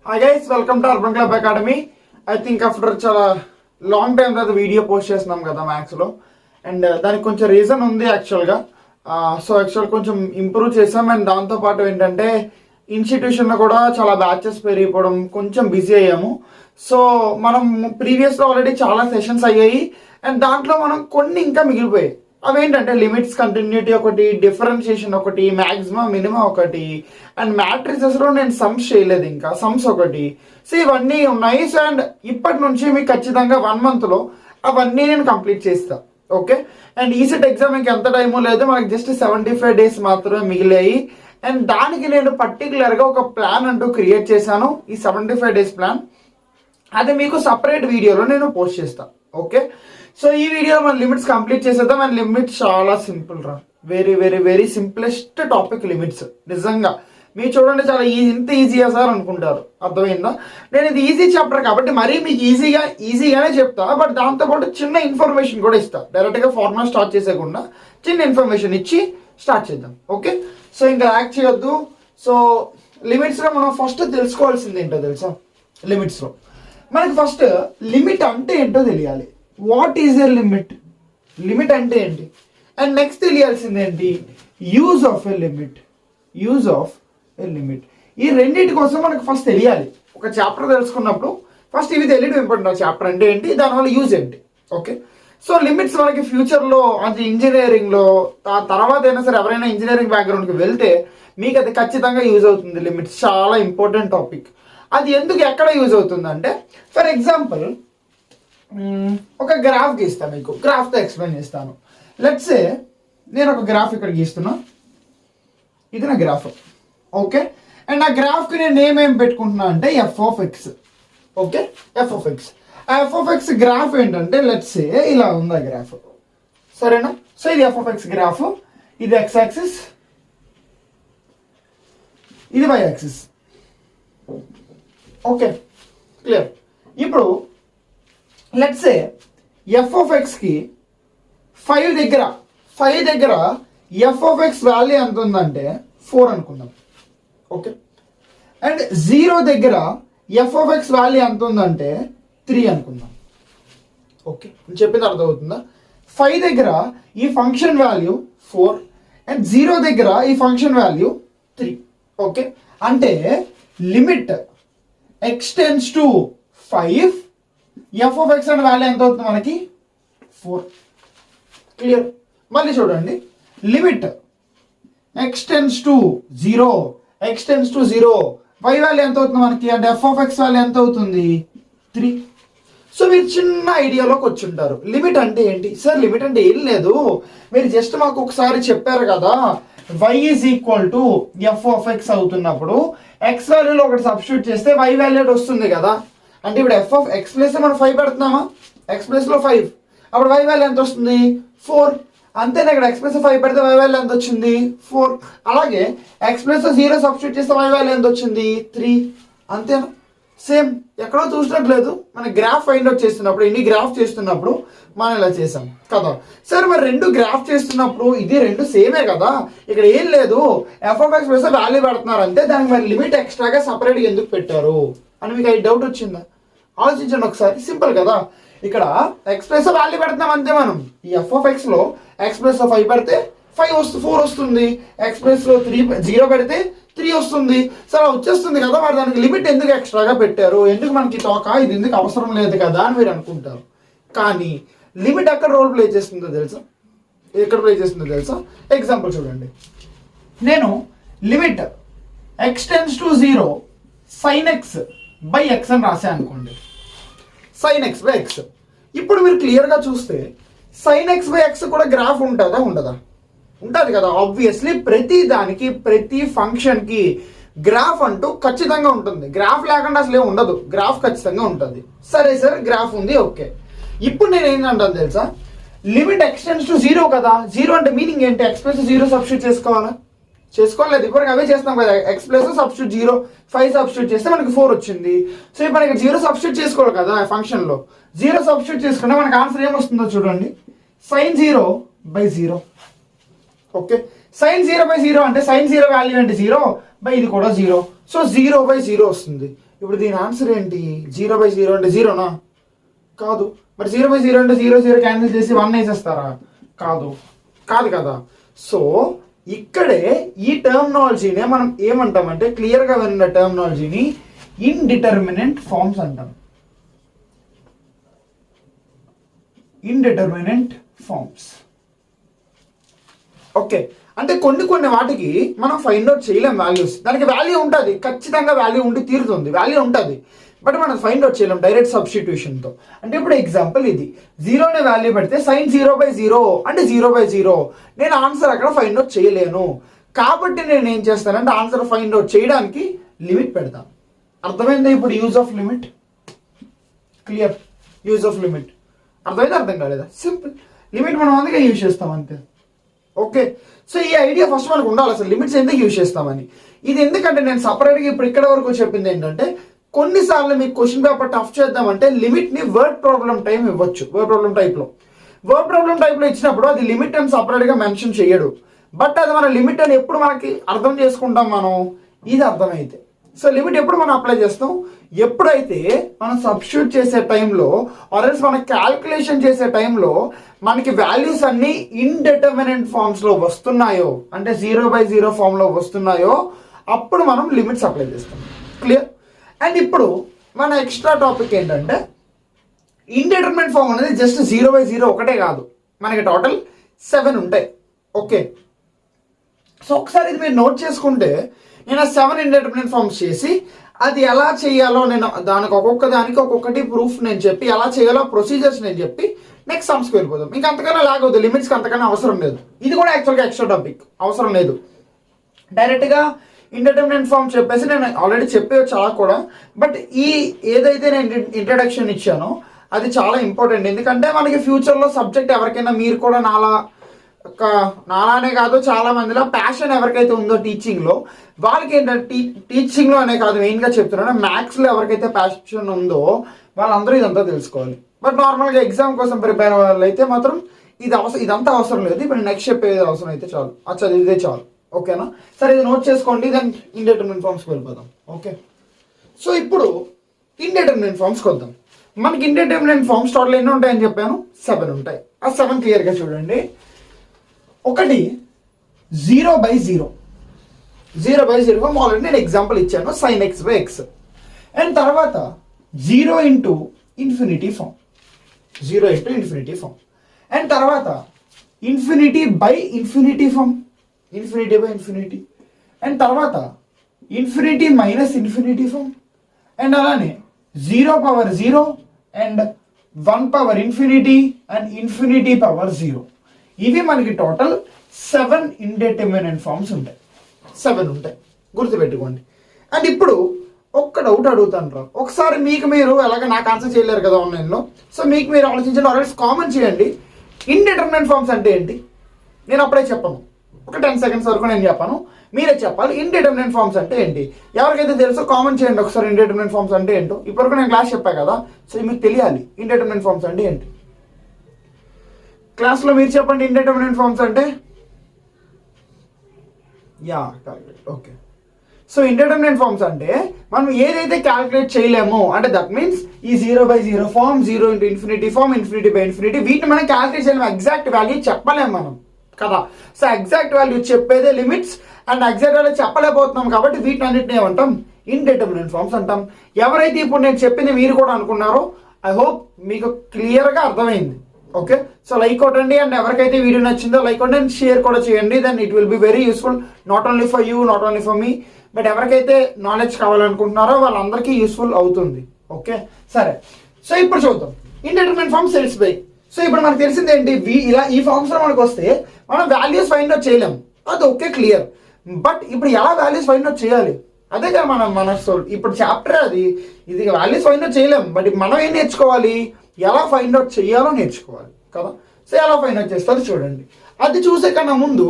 Hi guys, welcome to urban club academy. I think after చాలా long time తర్వాత video post చేస్తున్నాం కదా మ్యాథ్స్లో. అండ్ దానికి కొంచెం రీజన్ ఉంది యాక్చువల్గా. కొంచెం ఇంప్రూవ్ చేసాం. అండ్ దాంతోపాటు ఏంటంటే ఇన్స్టిట్యూషన్లో కూడా చాలా బ్యాచెస్ పెరిగిపోవడం, కొంచెం బిజీ అయ్యాము. సో మనం ప్రీవియస్లో ఆల్రెడీ చాలా సెషన్స్ అయ్యాయి. అండ్ దాంట్లో మనం కొన్ని ఇంకా మిగిలిపోయాయి. అవేంటంటే లిమిట్స్, కంటిన్యూటీ ఒకటి, డిఫరెన్షియేషన్ ఒకటి, మ్యాక్సిమం మినిమం ఒకటి, అండ్ మ్యాట్రిసెస్లో నేను సమ్స్ చేయలేదు, ఇంకా సమ్స్ ఒకటి. సో ఇవన్నీ ఉన్నాయి. సో అండ్ ఇప్పటి నుంచి మీకు ఖచ్చితంగా 1 monthలో అవన్నీ నేను కంప్లీట్ చేస్తాను. ఓకే. అండ్ ఈసెట్ ఎగ్జామ్ ఇంకా ఎంత టైము లేదు, మనకి జస్ట్ 75 days మాత్రమే మిగిలాయి. అండ్ దానికి నేను పర్టికులర్గా ఒక ప్లాన్ అంటూ క్రియేట్ చేశాను, ఈ 75 days ప్లాన్. అది మీకు సపరేట్ వీడియోలో నేను పోస్ట్ చేస్తాను. ఓకే. సో ఈ వీడియోలో మనం లిమిట్స్ కంప్లీట్ చేసేద్దాం. అండ్ లిమిట్స్ చాలా సింపుల్ రా, very very very simplest topic limits. నిజంగా మీరు చూడండి, చాలా ఇంత ఈజీగా సార్ అనుకుంటారు. అర్థమైందా? నేను ఇది ఈజీ చాప్టర్ కాబట్టి మరీ మీకు ఈజీగానే చెప్తా. బట్ దాంతోపాటు చిన్న ఇన్ఫర్మేషన్ కూడా ఇస్తా. డైరెక్ట్గా ఫార్ములా స్టార్ట్ చేసేయకుండా చిన్న ఇన్ఫర్మేషన్ ఇచ్చి స్టార్ట్ చేద్దాం. ఓకే. సో ఇంకా యాక్ట్ చేయొద్దు. సో లిమిట్స్లో మనం ఫస్ట్ తెలుసుకోవాల్సింది ఏంటో తెలుసా? లిమిట్స్లో మనకి ఫస్ట్ లిమిట్ అంటే ఏంటో తెలియాలి. What is a limit? Limit అంటే ఏంటి? అండ్ నెక్స్ట్ తెలియాల్సింది ఏంటి? Use of a limit. Use of a limit. ఈ రెండింటి కోసం మనకు ఫస్ట్ తెలియాలి. ఒక చాప్టర్ తెలుసుకున్నప్పుడు ఫస్ట్ ఇవి తెలియడం ఇంపార్టెంట్. ఆ చాప్టర్ అంటే ఏంటి, దానివల్ల యూజ్ ఏంటి. ఓకే. సో లిమిట్స్ మనకి ఫ్యూచర్లో అంటే ఇంజనీరింగ్లో తర్వాత అయినా సరే ఎవరైనా ఇంజనీరింగ్ బ్యాక్గ్రౌండ్కి వెళ్తే మీకు అది ఖచ్చితంగా యూజ్ అవుతుంది. లిమిట్స్ చాలా ఇంపార్టెంట్ టాపిక్. అది ఎందుకు ఎక్కడ యూజ్ అవుతుందంటే, ఫర్ ఎగ్జాంపుల్ ఒక గ్రాఫ్ గీస్తాను, మీకు గ్రాఫ్తో ఎక్స్ప్లెయిన్ చేస్తాను. లెట్స్ సే నేను ఒక గ్రాఫ్ ఇక్కడ గీస్తున్నా, ఇది నా గ్రాఫ్. ఓకే. అండ్ ఆ గ్రాఫ్కి నేను నేమ్ ఏం పెట్టుకుంటున్నా అంటే f(x). ఓకే. f(x). ఆ f(x) గ్రాఫ్ ఏంటంటే లెట్స్ సే ఇలా ఉంది ఆ గ్రాఫ్, సరేనా? సో ఇది f(x) గ్రాఫ్, ఇది x యాక్సిస్, ఇది y యాక్సిస్. Okay, clear. ఇప్పుడు లెట్స్ సే f(x)కి 5 దగ్గర f(x) వాల్యూ ఎంత ఉందంటే 4 అనుకుందాం. ఓకే. అండ్ 0 దగ్గర f(x) వాల్యూ ఎంత ఉందంటే 3 అనుకుందాం. ఓకే, నేను చెప్పింది అర్థమవుతుందా? 5 దగ్గర ఈ ఫంక్షన్ వాల్యూ 4 అండ్ 0 దగ్గర ఈ ఫంక్షన్ వాల్యూ 3. ఓకే. అంటే limit x tends to 5, f(x) అనే వాల్యూ ఎంత అవుతుంది మనకి? 4. క్లియర్. మళ్ళీ చూడండి, limit x tends to 0, y value ఎంత అవుతుంది మనకి అంటే f(x) వాల్యూ ఎంత అవుతుంది? 3. సో మీరు చిన్న ఐడియాలోకి వచ్చి ఉంటారు. లిమిట్ అంటే ఏంటి సార్? లిమిట్ అంటే ఏం లేదు, మీరు జస్ట్ మాకు ఒకసారి చెప్పారు కదా, y is equal to f(x) అవుతున్నప్పుడు x వాల్యూలో ఒకటి సబ్స్టిట్యూట్ చేస్తే y వాల్యూ వస్తుంది కదా. అంటే ఇప్పుడు f(x) ప్లేస్ మనం 5 పెడుతున్నామా? x ప్లేస్లో 5, అప్పుడు y వాల్యూ ఎంత వస్తుంది? 4. అంతేనా? ఇక్కడ x ప్లస్ 5 పెడితే y వాల్యూ ఎంత వచ్చింది? 4. అలాగే x ప్లస్ 0 సబ్స్టిట్యూట్ చేస్తే y వాల్యూ ఎంత వచ్చింది? 3. అంతేనా? సేమ్. ఎక్కడో చూసినట్లేదు, మన గ్రాఫ్ ఫైండ్ అవుట్ చేస్తున్నప్పుడు, ఇన్ని గ్రాఫ్ చేస్తున్నప్పుడు మనం ఇలా చేసాం కదా. సరే మరి రెండు గ్రాఫ్ చేస్తున్నప్పుడు ఇది రెండు సేమే కదా, ఇక్కడ ఏం లేదు, f(x) ప్లస్ వాల్యూ పెడుతున్నారు అంతే, దానికి మరి లిమిట్ ఎక్స్ట్రాగా సపరేట్గా ఎందుకు పెట్టారు అని మీకు అది డౌట్ వచ్చిందా? ఆలోచించండి ఒకసారి. సింపుల్ కదా. ఇక్కడ x ప్లస్ వాల్యూ పెడుతున్నాం అంతే. మనం ఈ f(x)లో x ప్లస్ 5 పెడితే 4 వస్తుంది, x ప్లస్లో 0 పెడితే 3 వస్తుంది. సరే వచ్చేస్తుంది కదా, మరి దానికి లిమిట్ ఎందుకు ఎక్స్ట్రాగా పెట్టారు, ఎందుకు మనకి తోక, ఇది ఎందుకు అవసరం లేదు కదా అని మీరు అనుకుంటారు. కానీ లిమిట్ ఎక్కడ రోల్ ప్లే చేస్తుందో తెలుసా? ఎక్కడ ప్లే చేస్తుందో తెలుసా? ఎగ్జాంపుల్ చూడండి, నేను limit x tends to 0 sin x by x అని రాసా అనుకోండి, sin x by x. ఇప్పుడు మీరు క్లియర్గా చూస్తే sin x by x కూడా గ్రాఫ్ ఉంటుందా? ఉండదా? ఉంటుంది కదా. ఆబ్వియస్లీ ప్రతి దానికి, ప్రతి ఫంక్షన్కి గ్రాఫ్ అంటూ ఖచ్చితంగా ఉంటుంది. గ్రాఫ్ లేకుండా అసలు ఉండదు, గ్రాఫ్ ఖచ్చితంగా ఉంటుంది. సరే సార్, గ్రాఫ్ ఉంది, ఓకే. ఇప్పుడు నేను ఏంటంటాను తెలుసా? లిమిట్ x tends to 0 కదా. 0 అంటే మీనింగ్ ఏంటి? x ప్లస్ 0 సబ్స్టిట్యూట్ చేసుకోలేదు. ఇప్పటికి అవే చేస్తాం కదా. x ప్లస్ సబ్స్టిట్యూట్ 0, 5 సబ్స్టిట్యూట్ చేస్తే మనకి 4 వచ్చింది. సో ఇప్పుడు ఇక్కడ 0 సబ్స్టిట్యూట్ చేసుకోవాలి కదా ఫంక్షన్లో. 0 సబ్స్టిట్యూట్ చేసుకుంటే మనకి ఆన్సర్ ఏమొస్తుందో చూడండి, sin 0 by 0. Okay. sin 0 by 0 అంటే sin 0 వాల్యూ అంటే 0 బై ఇది కూడా 0. సో 0 by 0 వస్తుంది. ఇప్పుడు దీని ఆన్సర్ ఏంటి? 0/0 అంటే 0నా? కాదు. మరి 0/0 అంటే 0 క్యాన్సిల్ చేసి 1 వేసేస్తారా? కాదు కదా. సో ఇక్కడే ఈ టర్మినాలజీనే మనం ఏమంటామంటే, క్లియర్గా విన్న టర్మినాలజీని ఇండిటర్మినెంట్ ఫార్మ్స్ అంటాం. Indeterminate forms. ఓకే, అంటే కొన్ని వాటికి మనం ఫైండ్ అవుట్ చేయలేం వాల్యూస్. దానికి వాల్యూ ఉంటుంది, ఖచ్చితంగా వాల్యూ ఉండి తీరుతుంది, వాల్యూ ఉంటుంది, బట్ మనం ఫైండ్ అవుట్ చేయలేం డైరెక్ట్ సబ్స్టిట్యూషన్తో. అంటే ఇప్పుడు ఎగ్జాంపుల్ ఇది 0నే వాల్యూ పెడితే sin 0/0 అంటే 0/0. నేను ఆన్సర్ అక్కడ ఫైండ్ అవుట్ చేయలేను, కాబట్టి నేను ఏం చేస్తానంటే ఆన్సర్ ఫైండ్ అవుట్ చేయడానికి లిమిట్ పెడతాను. అర్థమైందా ఇప్పుడు use of limit? Clear? Use of limit అర్థమైందా, అర్థం కాలేదా? సింపుల్. లిమిట్ మనం అందుకే యూజ్ చేస్తాం అంతే. ఓకే, సో ఈ ఐడియా ఫస్ట్ మనకు ఉండాలి, అసలు లిమిట్స్ ఎందుకు యూజ్ చేస్తామని. ఇది ఎందుకంటే నేను సపరేట్గా ఇప్పుడు ఇక్కడ వరకు చెప్పింది ఏంటంటే, కొన్నిసార్లు మీకు క్వశ్చన్ పేపర్ టఫ్ చేద్దామంటే లిమిట్ని వర్డ్ ప్రాబ్లం టైం ఇవ్వచ్చు. వర్డ్ ప్రాబ్లం టైప్లో ఇచ్చినప్పుడు అది లిమిట్ అని సపరేట్గా మెన్షన్ చేయడు, బట్ అది మన లిమిట్ అని ఎప్పుడు మనకి అర్థం చేసుకుంటాం మనం, ఇది అర్థమైతే. సో లిమిట్ ఎప్పుడు మనం అప్లై చేస్తాం? ఎప్పుడైతే మనం సబ్స్టిట్యూట్ చేసే టైంలో ఆర్ఎల్స్ మనం క్యాల్కులేషన్ చేసే టైంలో మనకి వాల్యూస్ అన్నీ ఇండిటర్మినెంట్ ఫార్మ్స్లో వస్తున్నాయో, అంటే 0/0 ఫామ్లో వస్తున్నాయో, అప్పుడు మనం లిమిట్స్ అప్లై చేస్తాం. క్లియర్? అండ్ ఇప్పుడు మన ఎక్స్ట్రా టాపిక్ ఏంటంటే, ఇండిటర్మినెంట్ ఫామ్ అనేది జస్ట్ 0/0 ఒకటే కాదు, మనకి టోటల్ 7 ఉంటాయి. ఓకే, సో ఒకసారి ఇది మీరు నోట్ చేసుకుంటే, నేను 7 ఇండిటర్మినెంట్ ఫార్మ్స్ చేసి అది ఎలా చేయాలో నేను దానికి ఒక్కొక్కటి ప్రూఫ్ నేను చెప్పి ఎలా చేయాలో ప్రొసీజర్స్ నేను చెప్పి నెక్స్ట్ సమ్స్కి వెళ్ళిపోదాం. ఇంకా అంతకన్నా లాగొద్దు, లిమిట్స్కి అంతకన్నా అవసరం లేదు. ఇది కూడా యాక్చువల్గా ఎక్స్ట్రా టాపిక్ అవసరం లేదు. డైరెక్ట్గా ఇండిటర్మినెంట్ ఫార్మ్ చెప్పేసి నేను ఆల్రెడీ చెప్పేవచ్చు అలా కూడా, బట్ ఈ ఏదైతే నేను ఇంట్రడక్షన్ ఇచ్చానో అది చాలా ఇంపార్టెంట్. ఎందుకంటే మనకి ఫ్యూచర్లో సబ్జెక్ట్ ఎవరికైనా, మీరు కూడా నాలానే కాదు చాలా మందిలో ప్యాషన్ ఎవరికైతే ఉందో టీచింగ్లో, వాళ్ళకి ఏంటంటే టీచింగ్లో అనే కాదు, మెయిన్గా చెప్తున్నాను, మ్యాథ్స్లో ఎవరికైతే ప్యాషన్ ఉందో వాళ్ళందరూ ఇదంతా తెలుసుకోవాలి. బట్ నార్మల్గా ఎగ్జామ్ కోసం ప్రిపేర్ అయ్యే వాళ్ళు అయితే మాత్రం ఇదంతా అవసరం లేదు. ఇప్పుడు నెక్స్ట్ చెప్పేది అవసరం అయితే చాలు, అది చదివితే చాలు. ఓకేనా? సరే, ఇది నోట్ చేసుకోండి, దాని ఇండిటర్మినెంట్ ఫార్మ్స్కి వెళ్ళిపోదాం. ఓకే, సో ఇప్పుడు ఇండిటర్మినెంట్ ఫార్మ్స్కి వద్దాం. మనకి ఇండిటర్మినెంట్ ఫార్మ్స్ టోటల్ ఎన్ని ఉంటాయని చెప్పాను? 7 ఉంటాయి. ఆ 7 క్లియర్గా చూడండి. ఒకటి 0/0 ఫామ్ ఆల్రెడీ నేను ఎగ్జాంపుల్ ఇచ్చాను, sin x/x. అండ్ తర్వాత 0 × ఇన్ఫినిటీ ఫామ్, అండ్ తర్వాత ఇన్ఫినిటీ ఫామ్, అండ్ తర్వాత ఇన్ఫినిటీ ఫామ్, అండ్ అలానే 0/0 అండ్ 1/∞ అండ్ ∞/0. ఇవి మనకి టోటల్ 7 ఇండిటర్మినెంట్ ఫార్మ్స్ ఉంటాయి. 7 ఉంటాయి, గుర్తుపెట్టుకోండి. అండ్ ఇప్పుడు ఒక్క డౌట్ అడుగుతాను రా, ఒకసారి మీకు మీరు ఎలాగ నాకు ఆన్సర్ చేయలేరు కదా ఆన్లైన్లో, సో మీకు మీరు ఆలోచించండి, ఆల్రెడీ కామెంట్ చేయండి. ఇండిటర్మినెంట్ ఫార్మ్స్ అంటే ఏంటి? నేను అప్పుడే చెప్పను, ఒక 10 సెకండ్స్ వరకు నేను చెప్పాను, మీరే చెప్పాలి ఇండిటర్మినెంట్ ఫార్మ్స్ అంటే ఏంటి. ఎవరికైతే తెలుసో కామెంట్ చేయండి ఒకసారి, ఇండిటర్మినెంట్ ఫార్మ్స్ అంటే ఏంటో. ఇప్పటివరకు నేను క్లాస్ చెప్పా కదా, సో మీకు తెలియాలి ఇండిటర్మినెంట్ ఫార్మ్స్ అంటే ఏంటి. క్లాస్లో మీరు చెప్పండి ఇండిటర్మినెంట్ ఫార్మ్స్ అంటే. Yeah, correct. Okay, so indeterminate forms అంటే మనం ఏదైతే క్యాలిక్యులేట్ చేయలేమో, అంటే దట్ మీన్స్ ఈ 0/0 ఫార్మ్, 0 × ఇన్ఫినిటీ ఫార్మ్, ∞/∞, వీటిని మనం క్యాలిక్యులేట్ చేయలేము, ఎగ్జాక్ట్ వాల్యూ చెప్పలేము మనం కదా. సో ఎగ్జాక్ట్ వాల్యూ చెప్పేదే లిమిట్స్, అండ్ ఎగ్జాక్ట్ వాల్యూ చెప్పలేకపోతున్నాం కాబట్టి వీటిని అన్నింటినీ ఏమంటాం? ఇండిటర్మినెంట్ ఫార్మ్స్ అంటాం. ఎవరైతే ఇప్పుడు నేను చెప్పింది మీరు కూడా అనుకున్నారో, ఐ హోప్ మీకు క్లియర్గా అర్థమైంది. ఓకే, సో లైక్ కొట్టండి, అండ్ ఎవరికైతే వీడియో నచ్చిందో లైక్ కొట్టండి అండ్ షేర్ కూడా చేయండి. Then it will be very useful, not only for you, not only for me, but ఎవరికైతే నాలెడ్జ్ కావాలనుకుంటున్నారో వాళ్ళందరికీ యూస్ఫుల్ అవుతుంది. ఓకే, సరే, సో ఇప్పుడు చూద్దాం indeterminate forms sets by. So ఇప్పుడు మనకు తెలిసింది ఏంటి? ఇలా ఈ ఫార్మ్స్లో మనకు వస్తే మనం వాల్యూస్ ఫైండ్ అవుట్ చేయలేం, అది ఓకే క్లియర్. బట్ ఇప్పుడు ఎలా వాల్యూస్ ఫైండ్ అవుట్ చేయాలి? అదే కదా మన ఇప్పుడు చాప్టర్ అది. ఇది వాల్యూస్ ఫైండ్ అవుట్ చేయలేం, బట్ మనం ఏం నేర్చుకోవాలి? ఎలా ఫైండ్ అవుట్ చేయాలో నేర్చుకోవాలి కదా. సో ఎలా ఫైండ్ అవుట్ చేస్తారో చూడండి. అది చూసే కన్నా ముందు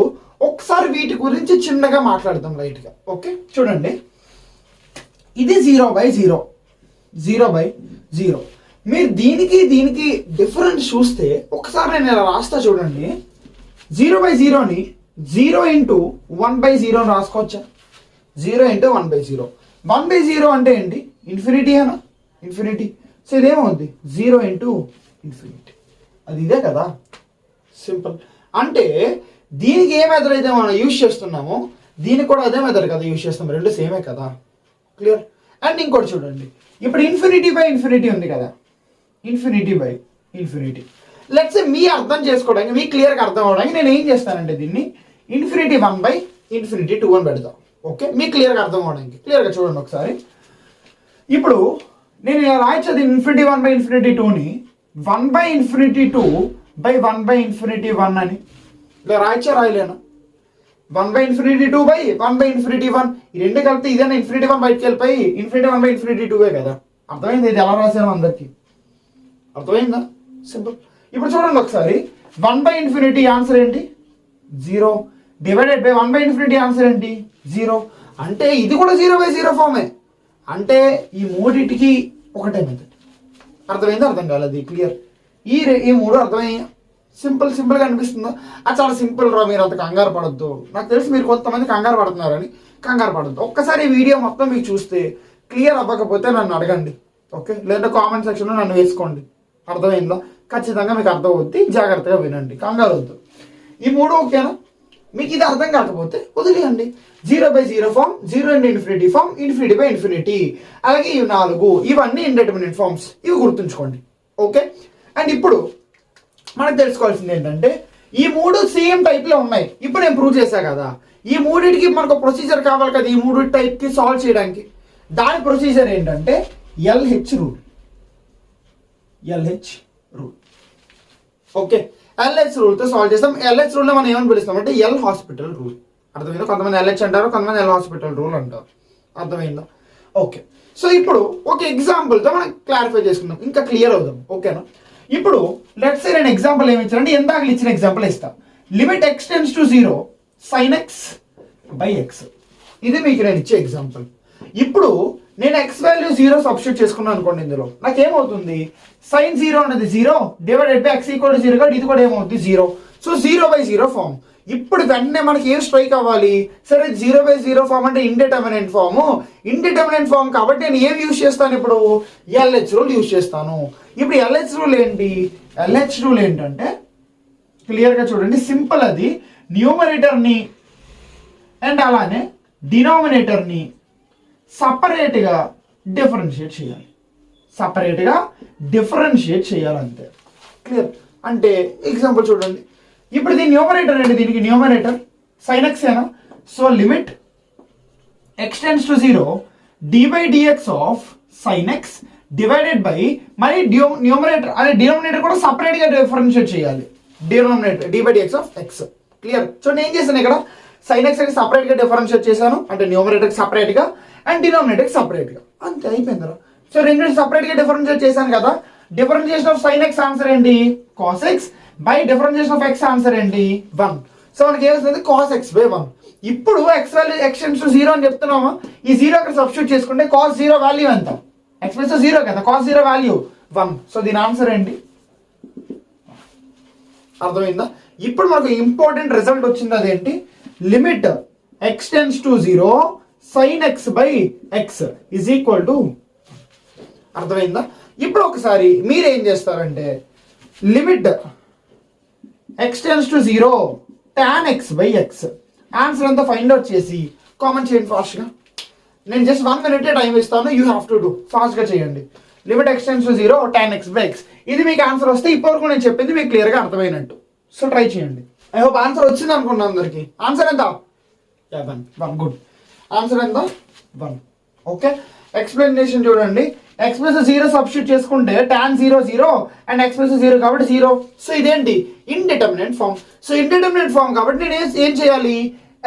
ఒకసారి వీటి గురించి చిన్నగా మాట్లాడదాం లైట్గా. ఓకే, చూడండి, ఇది 0/0. మీరు దీనికి డిఫరెన్స్ చూస్తే ఒకసారి నేను ఇలా రాస్తా చూడండి. 0/0ని 0 × 1/0 రాసుకోవచ్చా? 0 × 1/0. 1/0 అంటే ఏంటి? ఇన్ఫినిటీ అనా, ఇన్ఫినిటీ. సో ఇదేమవుద్ది 0 ఇంటూ ఇన్ఫినిటీ, అది ఇదే కదా, సింపుల్. అంటే దీనికి ఏ మెథడ్ అయితే మనం యూజ్ చేస్తున్నామో దీనికి కూడా అదే మెథడ్ కదా యూజ్ చేస్తాం, రెండు సేమే కదా, క్లియర్. అండ్ ఇంకోటి చూడండి, ఇప్పుడు ఇన్ఫినిటీ బై ఇన్ఫినిటీ ఉంది కదా, ఇన్ఫినిటీ బై ఇన్ఫినిటీ. లెట్స్ మీ అర్థం చేసుకోవడానికి, మీకు క్లియర్గా అర్థం అవడానికి నేను ఏం చేస్తానంటే దీన్ని ఇన్ఫినిటీ 1 బై ఇన్ఫినిటీ 2 అని పెడతాం. ఓకే, మీకు క్లియర్గా అర్థం అవడానికి. క్లియర్గా చూడండి ఒకసారి. ఇప్పుడు నేను ఇలా రాయొచ్చు ఇన్ఫినిటీ 1 బై ఇన్ఫినిటీ 2ని 1 by infinity 2 by 1 by infinity 1 అని ఇలా రాయచ్చా, రాయలేను? 1 by infinity 2 by 1 by infinity 1, ఈ రెండు కలిపితే ఇదేనా ఇన్ఫినిటీ 1 బయటకు వెళ్ళిపోయి ఇన్ఫినిటీ 1 బై ఇన్ఫినిటీ 2 కదా. అర్థమైంది ఇది ఎలా రాసాను అందరికి? అర్థమైందా? సింపుల్. ఇప్పుడు చూడండి ఒకసారి, 1 బై ఇన్ఫినిటీ ఆన్సర్ ఏంటి 0, divided by 1 by infinity answer ఏంటి 0. అంటే ఇది కూడా 0 బై 0 ఫామే. అంటే ఈ మూడింటికి ఒకటే మెథడ్. అర్థమైందా, అర్థం కాలేదు? క్లియర్. ఈ మూడు అర్థమయ్యా? సింపుల్గా అనిపిస్తుందా? అది చాలా సింపుల్ రా, మీరు అంత కంగారు పడద్దు. నాకు తెలిసి మీరు కొంతమంది కంగారు పడుతున్నారని. కంగారు పడద్దు. ఒక్కసారి ఈ వీడియో మొత్తం మీకు చూస్తే క్లియర్ అవ్వకపోతే నన్ను అడగండి, ఓకే? లేదంటే కామెంట్ సెక్షన్లో నన్ను వేసుకోండి. అర్థమైందా? ఖచ్చితంగా మీకు అర్థం అవుద్ది. జాగ్రత్తగా వినండి, కంగారు వద్దు. ఈ మూడు ఓకేనా? మీకు ఇది అర్థం కాకపోతే వదిలేయండి. 0 by 0 form, 0 into infinity form, infinity by infinity. అలాగే ఇవి 4, ఇవన్నీ ఇండెటర్మినేట్ ఫామ్స్. ఇవి గుర్తుంచుకోండి, ఓకే? అండ్ ఇప్పుడు మనకు తెలుసుకోవాల్సింది ఏంటంటే ఈ మూడు సేమ్ టైప్లో ఉన్నాయి. ఇప్పుడు నేను ప్రూవ్ చేశా కదా, ఈ మూడింటికి మనకు ప్రొసీజర్ కావాలి కదా, ఈ మూడు టైప్కి సాల్వ్ చేయడానికి. దాని ప్రొసీజర్ ఏంటంటే LH rule. LH rule, okay? LH రూల్తో సాల్వ్ చేస్తాం. LH రూల్ని మనం ఏమని పిలుస్తాం అంటే L హాస్పిటల్ రూల్. అర్థమైందా? కొంతమంది LH అంటారు, కొంతమంది L హాస్పిటల్ రూల్ అంటారు. అర్థమైందా? ఓకే. సో ఇప్పుడు ఒక ఎగ్జాంపుల్తో మనం క్లారిఫై చేసుకుందాం, ఇంకా క్లియర్ అవుదాం, ఓకేనా? ఇప్పుడు లెట్స్ సే నేను ఎగ్జాంపుల్ ఏమి ఇచ్చానంటే ఎందాక ఇచ్చిన ఎగ్జాంపుల్ ఇస్తా. Limit x tends to 0 sin x by x. ఇది మీకు నేను ఇచ్చే ఎగ్జాంపుల్. ఇప్పుడు నేను x వాల్యూ 0 సబ్స్టిట్యూట్ చేసుకున్నాను అనుకోండి, ఇందులో నాకేమవుతుంది sin 0 అనేది 0 divided by x equal to 0 కాబట్టి ఇది కూడా ఏమవుతుంది 0. So 0 by 0 form. ఇప్పుడు వెంటనే మనకి ఏం స్ట్రైక్ అవ్వాలి? సరే 0 బై 0 ఫామ్ అంటే ఇండిటర్మినెంట్ ఫామ్. ఇండిటర్మినెంట్ ఫామ్ కాబట్టి నేను ఏం యూజ్ చేస్తాను? ఇప్పుడు LH రూల్ యూజ్ చేస్తాను. ఇప్పుడు LH రూల్ ఏంటి? LH రూల్ ఏంటంటే క్లియర్గా చూడండి, సింపుల్. అది న్యూమరేటర్ని అండ్ అలానే డినామినేటర్ని సపరేట్గా డిఫరెన్షియేట్ చేయాలి. సపరేట్గా డిఫరెన్షియేట్ చేయాలంతే. క్లియర్? అంటే ఎగ్జాంపుల్ చూడండి, ఇప్పుడు దీని న్యూమరేటర్ ఏంటి? దీనికి న్యూమరేటర్ sin x ఏనా? So limit x tends to 0 d by dx of sin x divided by మరి న్యూమరేటర్ అదే డినామినేటర్ కూడా సపరేట్గా డిఫరెన్షియేట్ చేయాలి. Denominator d by dx of x. Clear? So నేను ఏం చేశాను ఇక్కడ sin x కి సపరేట్గా డిఫరెన్షియేట్ చేశాను, అంటే న్యూమరేటర్కి సపరేట్గా అండ్ డినామినేటర్కి సపరేట్గా. అంతే, అయిపోయిందా? సో రెండు సపరేట్గా డిఫరెన్షియేట్ చేశాను కదా. Differentiation of sin x answer ఏంటి? cos x by differentiation of x answer ఏంటి? 1. సో మనకి ఏమవుతుంది? cos x by 1. ఇప్పుడు x value x tends to 0 అని చెప్తున్నామా? ఈ 0 అక్కడ సబ్స్టిట్యూట్ చేసుకుంటే cos 0 వాల్యూ ఎంత? x ప్లస్ 0 కదా, cos 0 వాల్యూ 1. సో దీని ఆన్సర్ ఏంటి? అర్థమైందా? ఇప్పుడు మనకు ఇంపార్టెంట్ రిజల్ట్ వచ్చింది, అదేంటి? Limit x tends to 0 sin x by x is equal to. అర్థమైందా? ఇప్పుడు ఒకసారి మీరు ఏం చేస్తారంటే limit x tends to 0 tan x by x answer అంతా ఫైండ్ అవుట్ చేసి కామెంట్ చేయండి ఫాస్ట్గా. నేను జస్ట్ 1 minute టైం ఇస్తాను, యూ హ్యావ్ టు డూ. ఫాస్ట్గా చేయండి. Limit x tends to 0 tan x by x. ఇది మీకు ఆన్సర్ వస్తే ఇప్పటివరకు నేను చెప్పింది మీకు క్లియర్గా అర్థమైనట్టు. సో ట్రై చేయండి. ఐ హోప్ ఆన్సర్ వచ్చింది అనుకున్నాను అందరికి. ఆన్సర్ ఎంత? 1. గుడ్. ఆన్సర్ ఎంత? 1. ఓకే. ఎక్స్ప్లెనేషన్ చూడండి, x ప్లస్ 0 సబ్స్టిట్యూట్ చేసుకుంటే tan 0 0 అండ్ x ప్లస్ 0 కాబట్టి 0. సో ఇదేంటి? Indeterminate form. So indeterminate form కాబట్టి నేను ఏం చేయాలి?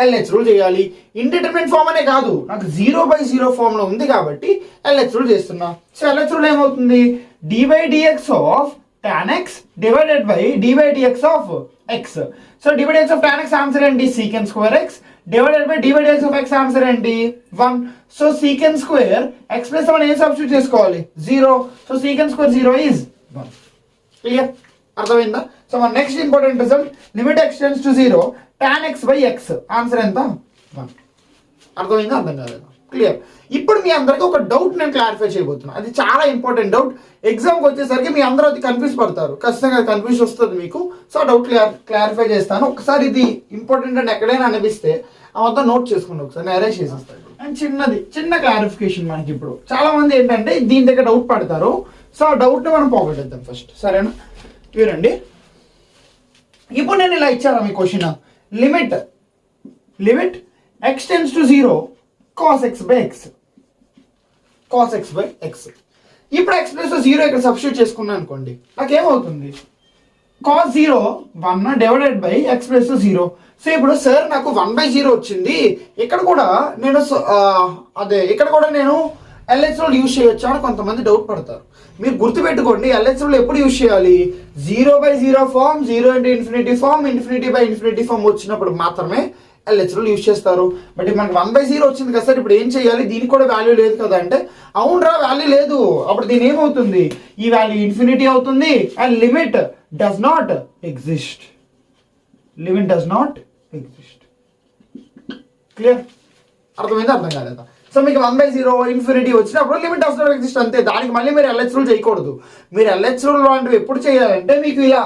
LH రూల్ చేయాలి. ఇండిటర్మినెంట్ ఫామ్ అనే కాదు, నాకు 0 బై 0 ఫామ్లో ఉంది కాబట్టి LH రూల్ చేస్తున్నా. సో LH రూల్ ఏమవుతుంది? d by dx of tan x divided by d by dx of x. So d by dx of tan x answer ఏంటి? secant square x divided by d by dx of x answer ఏంటి? 1. So secant square x plus మనం ఏం substitute చేసుకోవాలి? 0. So secant square 0 is 1. Clear? అర్థమైందా? So మన next important result limit x tends to 0 tan x by x answer ఎంత? 1. అర్థమైందా? అర్థం కాలేదా? క్లియర్. ఇప్పుడు మీ అందరికీ ఒక డౌట్ నేను క్లారిఫై చేయబోతున్నాను, అది చాలా ఇంపార్టెంట్ డౌట్. ఎగ్జామ్కి వచ్చేసరికి మీ అందరూ అది కన్ఫ్యూజ్ పడతారు, ఖచ్చితంగా కన్ఫ్యూజ్ వస్తుంది మీకు. సో ఆ డౌట్ క్లారిఫై చేస్తాను. ఒకసారి ఇది ఇంపార్టెంట్ అని ఎక్కడైనా అనిపిస్తే ఆ మొత్తం నోట్ చేసుకోండి, ఒకసారి నేను అరేంజ్ చేసేస్తాను. అండ్ చిన్న క్లారిఫికేషన్ మనకి ఇప్పుడు చాలా మంది ఏంటంటే దీని దగ్గర డౌట్ పడతారు. సో ఆ డౌట్ని మనం పోగొట్టేద్దాం ఫస్ట్, సరేనా? చూడండి, ఇప్పుడు నేను ఇలా ఇచ్చాను మీ question, limit x tends to 0 cos x by x. ఇప్పుడు x ప్లస్ 0 ఇక్కడ సబ్స్టిట్యూట్ చేసుకున్నాను అనుకోండి, నాకేమవుతుంది? cos 0 1 divided by x plus 0. So ఇప్పుడు సార్ నాకు 1/0 వచ్చింది, ఇక్కడ కూడా నేను LH రూల్ యూజ్ చేయొచ్చా అని కొంతమంది డౌట్ పడతారు. మీరు గుర్తుపెట్టుకోండి, LH రూల్ ఎప్పుడు యూజ్ చేయాలి? 0/0 form, 0 × infinity form, infinity form వచ్చినప్పుడు మాత్రమే LH రూల్ యూజ్ చేస్తారు. బట్ మనకి 1/0 వచ్చింది కదా సార్, ఇప్పుడు ఏం చేయాలి? దీనికి కూడా వాల్యూ లేదు కదా అంటే, అవునరా వాల్యూ లేదు, అప్పుడు దీని ఏమవుతుంది? ఈ వాల్యూ ఇన్ఫినిటీ అవుతుంది and limit does not exist. Clear? అర్థమైందా? అర్థం కాలేదా? సో మీకు 1/0 ఇన్ఫినిటీ వచ్చినప్పుడు లిమిట్ డస్ నాట్ ఎగ్జిస్ట్ అంతే. దానికి మళ్ళీ మీరు LH రూల్ చేయకూడదు. మీరు LH రూల్ లాంటివి ఎప్పుడు చేయాలంటే, మీకు ఇలా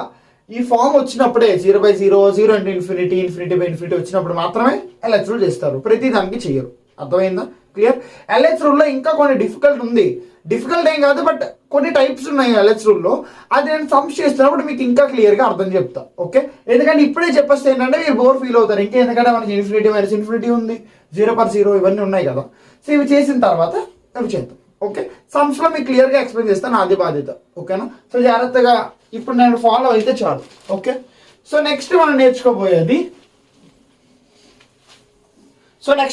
ఈ ఫామ్ వచ్చినప్పుడే 0/0, 0 × ఇన్ఫినిటీ, ఇన్ఫినిటీ వచ్చినప్పుడు మాత్రమే LH రూల్ చేస్తారు, ప్రతి దానికి చేయరు. అర్థమైందా? క్లియర్? LH రూల్లో ఇంకా కొన్ని డిఫికల్ట్ ఉంది. డిఫికల్ట్ ఏం కాదు, బట్ కొన్ని టైప్స్ ఉన్నాయి LH రూల్లో. అది నేను సమ్స్ చేస్తున్నప్పుడు మీకు ఇంకా క్లియర్గా అర్థం చెప్తా, ఓకే? ఎందుకంటే ఇప్పుడే చెప్పేస్తే ఏంటంటే మీరు బోర్ ఫీల్ అవుతారు. ఇంకా ఎందుకంటే మనకి ఇన్ఫినిటీ ఉంది, 0/0 ఇవన్నీ ఉన్నాయి కదా. సో ఇవి చేసిన తర్వాత అవి చేద్దాం, ఓకే? సమ్స్లో మీకు క్లియర్గా ఎక్స్ప్లెయిన్ చేస్తాను, నాది బాధ్యత, ఓకేనా? సో జాగ్రత్తగా ఇప్పుడు నేను ఫాలో అయితే చాలు, ఓకే? సో నెక్స్ట్ మనం నేర్చుకోబోయేది,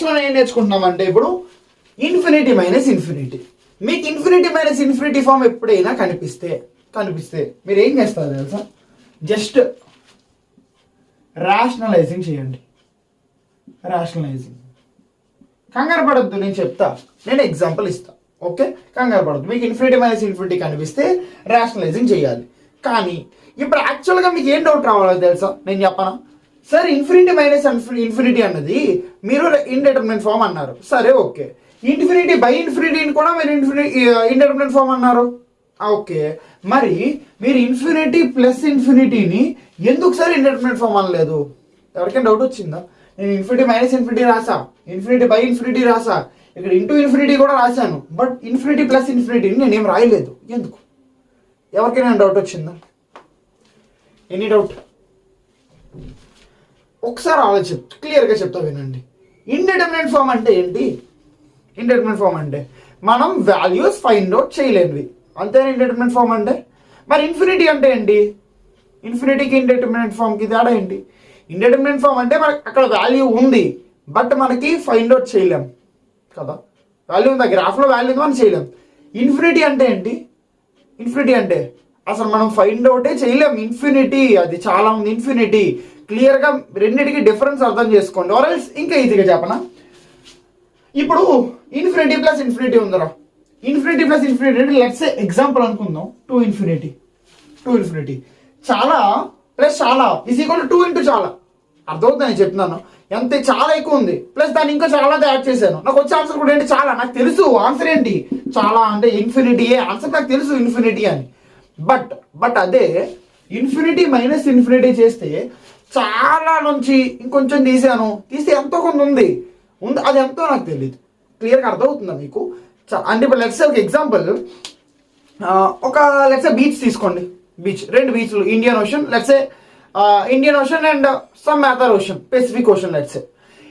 మనం ఏం నేర్చుకుంటున్నామంటే ఇప్పుడు ఇన్ఫినిటీ మైనస్ ఇన్ఫినిటీ. మీకు ఇన్ఫినిటీ ఫామ్ ఎప్పుడైనా కనిపిస్తే మీరు ఏం చేస్తారు తెలుసా? జస్ట్ రేషనలైజింగ్ చేయండి. కంగారు పడద్దు, నేను చెప్తా, నేను ఎగ్జాంపుల్ ఇస్తా, ఓకే? కంగారు పడద్దు. మీకు ఇన్ఫినిటీ కనిపిస్తే రేషనలైజింగ్ చేయాలి. కానీ ఇప్పుడు యాక్చువల్గా మీకు ఏం డౌట్ రావాలో తెలుసా? నేను చెప్పనా? సార్ ఇన్ఫినిటీ మైనస్ ఇన్ఫినిటీ అన్నది మీరు ఇండెటర్మినెంట్ ఫామ్ అన్నారు, సరే ఓకే. ఇన్ఫినిటీ బై ఇన్ఫినిటీని కూడా మీరు ఇండెటర్మినెంట్ ఫామ్ అన్నారు, ఓకే. మరి మీరు ఇన్ఫినిటీ ప్లస్ ఇన్ఫినిటీని ఎందుకు సార్ ఇండెటర్మినెంట్ ఫామ్ అనలేదు? ఎవరికైనా డౌట్ వచ్చిందా? నేను ఇన్ఫినిటీ మైనస్ ఇన్ఫినిటీ రాసా, ఇన్ఫినిటీ బై ఇన్ఫినిటీ రాసా, ఇక్కడ ఇంటూ ఇన్ఫినిటీ కూడా రాశాను, బట్ ఇన్ఫినిటీ ప్లస్ ఇన్ఫినిటీని నేనేం రాయలేదు, ఎందుకు? ఎవరికైనా డౌట్ వచ్చిందా? Any doubt? ఒకసారి ఆలోచి క్లియర్గా చెప్తా వినండి. ఇండెటర్మినెంట్ ఫామ్ అంటే ఏంటి? ఇండెటర్మినెంట్ ఫామ్ అంటే మనం వాల్యూస్ ఫైండ్ అవుట్ చేయలేనివి, అంతేనా ఇండెటర్మినెంట్ ఫామ్ అంటే? మరి ఇన్ఫినిటీ అంటే ఏంటి? ఇన్ఫినిటీకి ఇండెటర్మినెంట్ ఫామ్కి తేడా ఏంటి? ఇండెటర్మినెంట్ ఫామ్ అంటే మనకి అక్కడ వాల్యూ ఉంది, బట్ మనకి ఫైండ్ అవుట్ చేయలేం కదా. వాల్యూ ఉందా, గ్రాఫ్లో వాల్యూ ఉంది, మనం చేయలేం. ఇన్ఫినిటీ అంటే ఏంటి? ఇన్ఫినిటీ అంటే అసలు మనం ఫైండ్ అవుటే చేయలేం. ఇన్ఫినిటీ అది చాలా ఉంది. ఇన్ఫినిటీ క్లియర్గా రెండింటికి డిఫరెన్స్ అర్థం చేసుకోండి. ఆర్ఎల్స్ ఇంకా ఈజీగా చెప్పనా? ఇప్పుడు ఇన్ఫినిటీ ప్లస్ ఇన్ఫినిటీ ఉందరా, ఇన్ఫినిటీ ప్లస్ ఇన్ఫినిటీ అంటే లెట్స్ ఎగ్జాంపుల్ అనుకుందాం, 2 ఇన్ఫినిటీ చాలా ప్లస్ చాలా ఈజ్ ఈక్వల్ టు 2 × చాలా. అర్థమవుతుంది నేను చెప్తున్నాను. ఎంత చాలా ఎక్కువ ఉంది, ప్లస్ దాన్ని ఇంకా చాలా యాడ్ చేశాను, నాకు వచ్చే ఆన్సర్ కూడా ఏంటి? చాలా. నాకు తెలుసు ఆన్సర్ ఏంటి, చాలా అంటే ఇన్ఫినిటీయే ఆన్సర్, నాకు తెలుసు ఇన్ఫినిటీ అని. బట్ అదే ఇన్ఫినిటీ మైనస్ ఇన్ఫినిటీ చేస్తే చాలా నుంచి ఇంకొంచెం తీస్తే ఎంతో కొంత ఉంది, అది ఎంతో నాకు తెలియదు. క్లియర్గా అర్థమవుతుందా మీకు? అంటే ఇప్పుడు లెట్స్ ఒక ఎగ్జాంపుల్, ఒక లెట్స్ బీచ్ తీసుకోండి. రెండు బీచ్లు, Indian ocean, let's Indian ocean and some other ocean, Pacific ocean let's.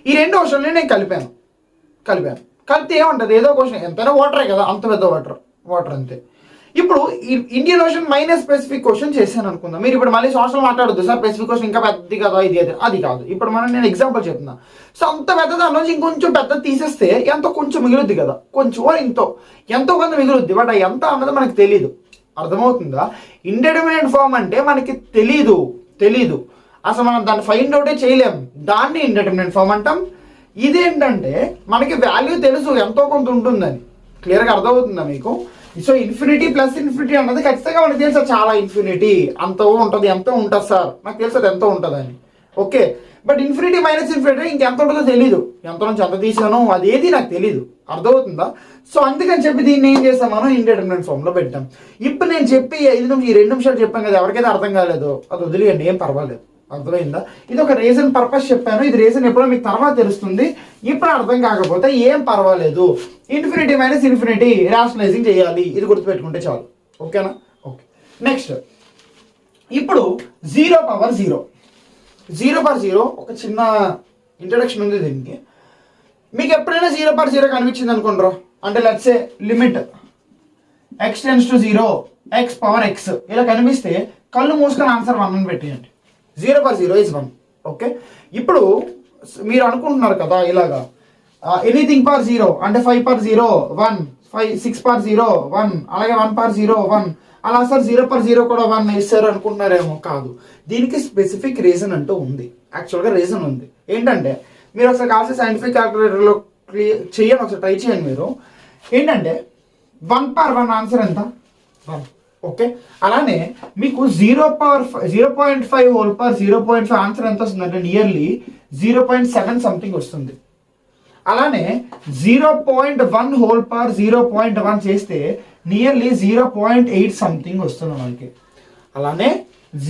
ఈ రెండు ఓషన్లు నేను కలిపాను. కలిపితే ఏముంటుంది? ఏదో ఓషన్ ఎంతైనా వాటరే కదా, అంత పెద్ద వాటర్ అంతే. ఇప్పుడు Indian ocean minus Pacific ocean చేశాను అనుకుందాం. మీరు ఇప్పుడు మళ్ళీ సోషల్ మాట్లాడొద్దు సార్, పెసిఫిక్ ఓషన్ ఇంకా పెద్దది కదా, అది కాదు. ఇప్పుడు నేను ఎగ్జాంపుల్ చెప్తున్నా. సో అంత పెద్ద దాని నుంచి ఇంకొంచెం పెద్దది తీసేస్తే ఎంతో కొంచెం మిగులుద్ది కదా, కొంచెం ఎంతో కొంత మిగులుద్ది, బట్ ఎంత అన్నది మనకు తెలీదు. అర్థమవుతుందా? ఇండెటర్మినెంట్ ఫామ్ అంటే మనకి తెలీదు అసలు, మనం దాన్ని ఫైండ్ అవుటే చేయలేం, దాన్ని ఇండెటర్మినెంట్ ఫామ్ అంటాం. ఇదేంటంటే మనకి వాల్యూ తెలుసు, ఎంతో కొంత ఉంటుందని. క్లియర్గా అర్థమవుతుందా మీకు? సో ఇన్ఫినిటీ ప్లస్ ఇన్ఫినిటీ అన్నది ఖచ్చితంగా మనకు తెలుసా, చాలా ఇన్ఫినిటీ ఎంతో ఉంటుంది సార్, నాకు తెలుసు అది ఎంతో ఉంటుందని, okay. But infinity minus infinity ఇంకెంత ఉంటుందో తెలీదు, ఎంత నుంచి ఎంత తీసానో అదేది నాకు తెలీదు. అర్థమవుతుందా? సో అందుకని చెప్పి దీన్ని ఏం చేస్తాం, మనం ఇండిటర్మినెంట్ ఫామ్ లో పెట్టాం. ఇప్పుడు నేను చెప్పి ఈ 2 నిమిషాలు చెప్పాను కదా, ఎవరికైతే అర్థం కాలేదో అది వదిలేయండి, ఏం పర్వాలేదు. అర్థమైందా? ఇది ఒక రీజన్ పర్పస్ చెప్పాను. ఇది రీజన్ ఎప్పుడో మీకు తర్వాత తెలుస్తుంది. ఇప్పుడు అర్థం కాకపోతే ఏం పర్వాలేదు. ఇన్ఫినిటీ మైనస్ ఇన్ఫినిటీ రేషనలైజింగ్ చేయాలి, ఇది గుర్తుపెట్టుకుంటే చాలు. ఓకేనా? ఓకే. నెక్స్ట్ ఇప్పుడు 0/0. 0/0 ఒక చిన్న ఇంట్రడక్షన్ ఉంది దీనికి. మీకు ఎప్పుడైనా 0/0 కనిపించింది అనుకుంటారు అంటే let's say limit x → 0 x⁻x ఇలా కనిపిస్తే కళ్ళు మూసుకొని ఆన్సర్ 1 అని పెట్టేయండి. 0/0 is 1. ఓకే. ఇప్పుడు మీరు అనుకుంటున్నారు కదా ఇలాగా ఎనీథింగ్ పర్ 0 అంటే 5/0 1, 6/0 1, అలాగే 1/0 1, అలా సార్ 0/0 కూడా 1 వేస్తారు అనుకుంటున్నారేమో. కాదు, దీనికి స్పెసిఫిక్ రీజన్ అంటూ ఉంది. యాక్చువల్గా రీజన్ ఉంది. ఏంటంటే మీరు ఒకసారి కావాల్సిన సైంటిఫిక్ క్యాల్కులేటర్లో చేయండి, ఒకసారి ట్రై చేయండి మీరు. ఏంటంటే 1/1 ఆన్సర్ ఎంత? 1. ఓకే. అలానే మీకు 0.5 0.5 ఆన్సర్ ఎంత వస్తుంది అంటే నియర్లీ 0.7 సంథింగ్ వస్తుంది. అలానే 0.1 0.1 చేస్తే నియర్లీ 0.8 సంథింగ్ వస్తుంది మనకి. అలానే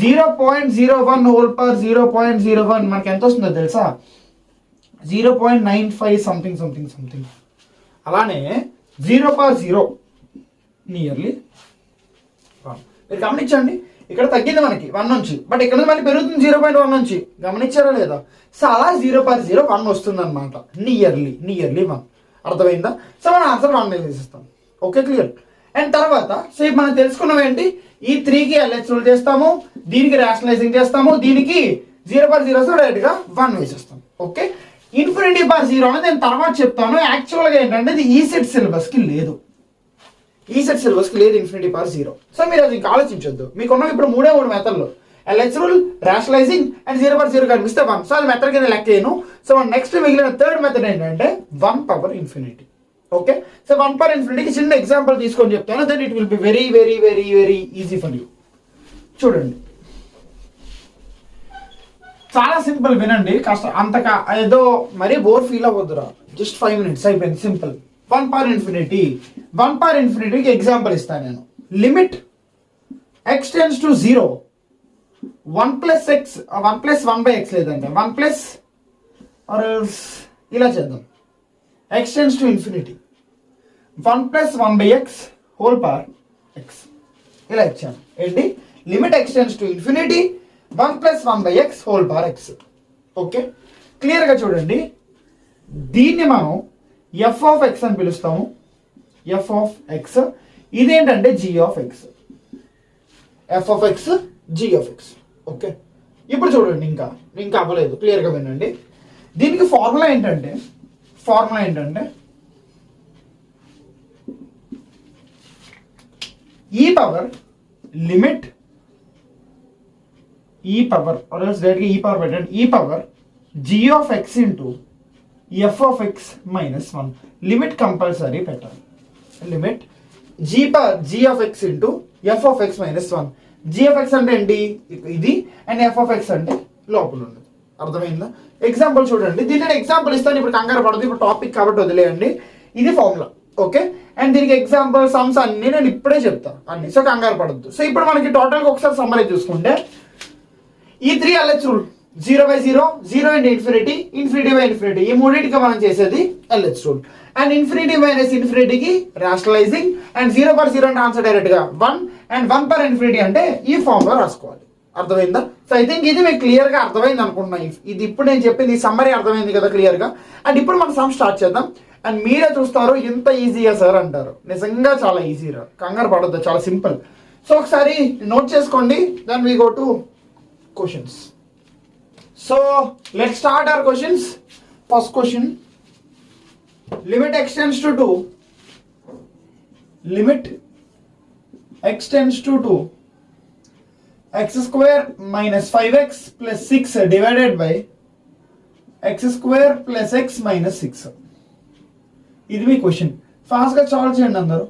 0.01 0.01 మనకి ఎంత వస్తుందో తెలుసా? 0.95 సంథింగ్. అలానే 0/0 నియర్లీ 1. మీరు గమనించండి, ఇక్కడ తగ్గింది మనకి 1 నుంచి, బట్ ఇక్కడ మళ్ళీ పెరుగుతుంది 0.1 నుంచి. గమనించారా లేదా? సో అలా 0/0 1 వస్తుంది అనమాట. నియర్లీ 1. అర్థమైందా? సో మన ఆన్సర్ 1 వేసేస్తాం. Okay, clear. అండ్ తర్వాత సో ఇప్పుడు మనం తెలుసుకున్నాం ఏంటి, ఈ 3కి LH రూల్ చేస్తాము, దీనికి రేషనలైజింగ్ చేస్తాము, దీనికి 0/0 డైరెక్ట్ గా 1 వేసేస్తాం. ఓకే. ఇన్ఫినిటీ/0 అనేది నేను తర్వాత చెప్తాను. యాక్చువల్గా ఏంటంటే ఇది ఈ సెట్ సిలబస్కి లేదు, ఇన్ఫినిటీ/0. సో మీరు అది ఇంకా ఆలోచించొద్దు. మీకున్న ఇప్పుడు 3 మెథడ్లు, LH రూల్, రేషనలైజింగ్ అండ్ 0/0 కనిపిస్తే 1. సో అది మెథడ్ కింద లెక్క చేయను. సో నెక్స్ట్ మిగిలిన థర్డ్ మెథడ్ ఏంటంటే 1/∞. ఓకే. సో 1/∞ చిన్న ఎగ్జాంపుల్ తీసుకొని చెప్తాను, then it will be very very very very easy for you. చూడండి, చాలా సింపుల్, వినండి. కష్టం అంతగా ఏదో మరీ బోర్ ఫీల్ అవ్వద్దురా, జస్ట్ 5 minutes అయిపోయింది, సింపుల్. 1/∞కి ఎగ్జాంపుల్ ఇస్తాను నేను. లిమిట్ x → 0 1+1/x లేదంటే 1+ ఇలా చేద్దాం. x → ∞ 1+1/x x ఇలా ఇచ్చాను. ఏంటి? Limit x → ∞ 1+1/x x. Okay, క్లియర్గా చూడండి. దీన్ని మనం f(x) అని పిలుస్తాము. f(x) ఇదేంటంటే g(x). f(x) g(x). ఓకే. ఇప్పుడు చూడండి, ఇంకా అవ్వలేదు, క్లియర్గా వినండి. దీనికి ఫార్ములా ఏంటంటే e power limit e power డైరెక్ట్గా e పవర్ పెట్టండి, e power g(x) into f(x) -1. Limit compulsory పెట్టాలి. Limit g(x) into f(x) -1. g(x) అంటే ఏంటి? ఇది. అండ్ f(x) అంటే లోపల ఉన్నది. అర్థమైందా? ఎగ్జాంపుల్ చూడండి, దీన్ని ఎగ్జాంపుల్ ఇస్తాను. ఇప్పుడు కంగారు పడదు, ఇప్పుడు టాపిక్ కాబట్టి వదిలేయండి. ఇది ఫార్ములా. ఓకే. అండ్ దీనికి ఎగ్జాంపుల్ సమ్స్ అన్ని నేను ఇప్పుడే చెప్తాను అన్ని, సో కంగారు పడద్దు. సో ఇప్పుడు మనకి టోటల్గా ఒకసారి సమ్మరైజ్ చూసుకుంటే ఈ 3 LH రూల్ 0/0, 0 × ఇన్ఫినిటీ, ఇన్ఫినిటీ/ఇన్ఫినిటీ, ఈ మూడింటికి మనం చేసేది LH రూల్. అండ్ ఇన్ఫినిటీ-కి రేషనలైజింగ్, అండ్ 0/0 అంటే ఆన్సర్ డైరెక్ట్గా 1, అండ్ 1/∞ అంటే ఈ ఫామ్లో రాసుకోవాలి. అర్థమైందా? సో ఐ థింక్ ఇది మీకు క్లియర్గా అర్థమైంది అనుకుంటున్నా. ఇది ఇప్పుడు నేను చెప్పింది సమ్మరీ అర్థమైంది కదా క్లియర్గా. అండ్ ఇప్పుడు మనం సమ్ స్టార్ట్ చేద్దాం. అండ్ మీరే చూస్తారు ఇంత ఈజీగా సార్ అంటారు. నిజంగా చాలా ఈజీరా, కంగారు పడొద్దు, చాలా సింపుల్. సో ఒకసారి నోట్ చేసుకోండి, then we go to questions. So let's start our questions. First question, limit x → 2, limit x → 2 x² - 5x + 6 divided by x² + x - 6. ఇది మీ క్వశ్చన్. ఫాస్ట్గా సాల్వ్ చేయండి అందరూ,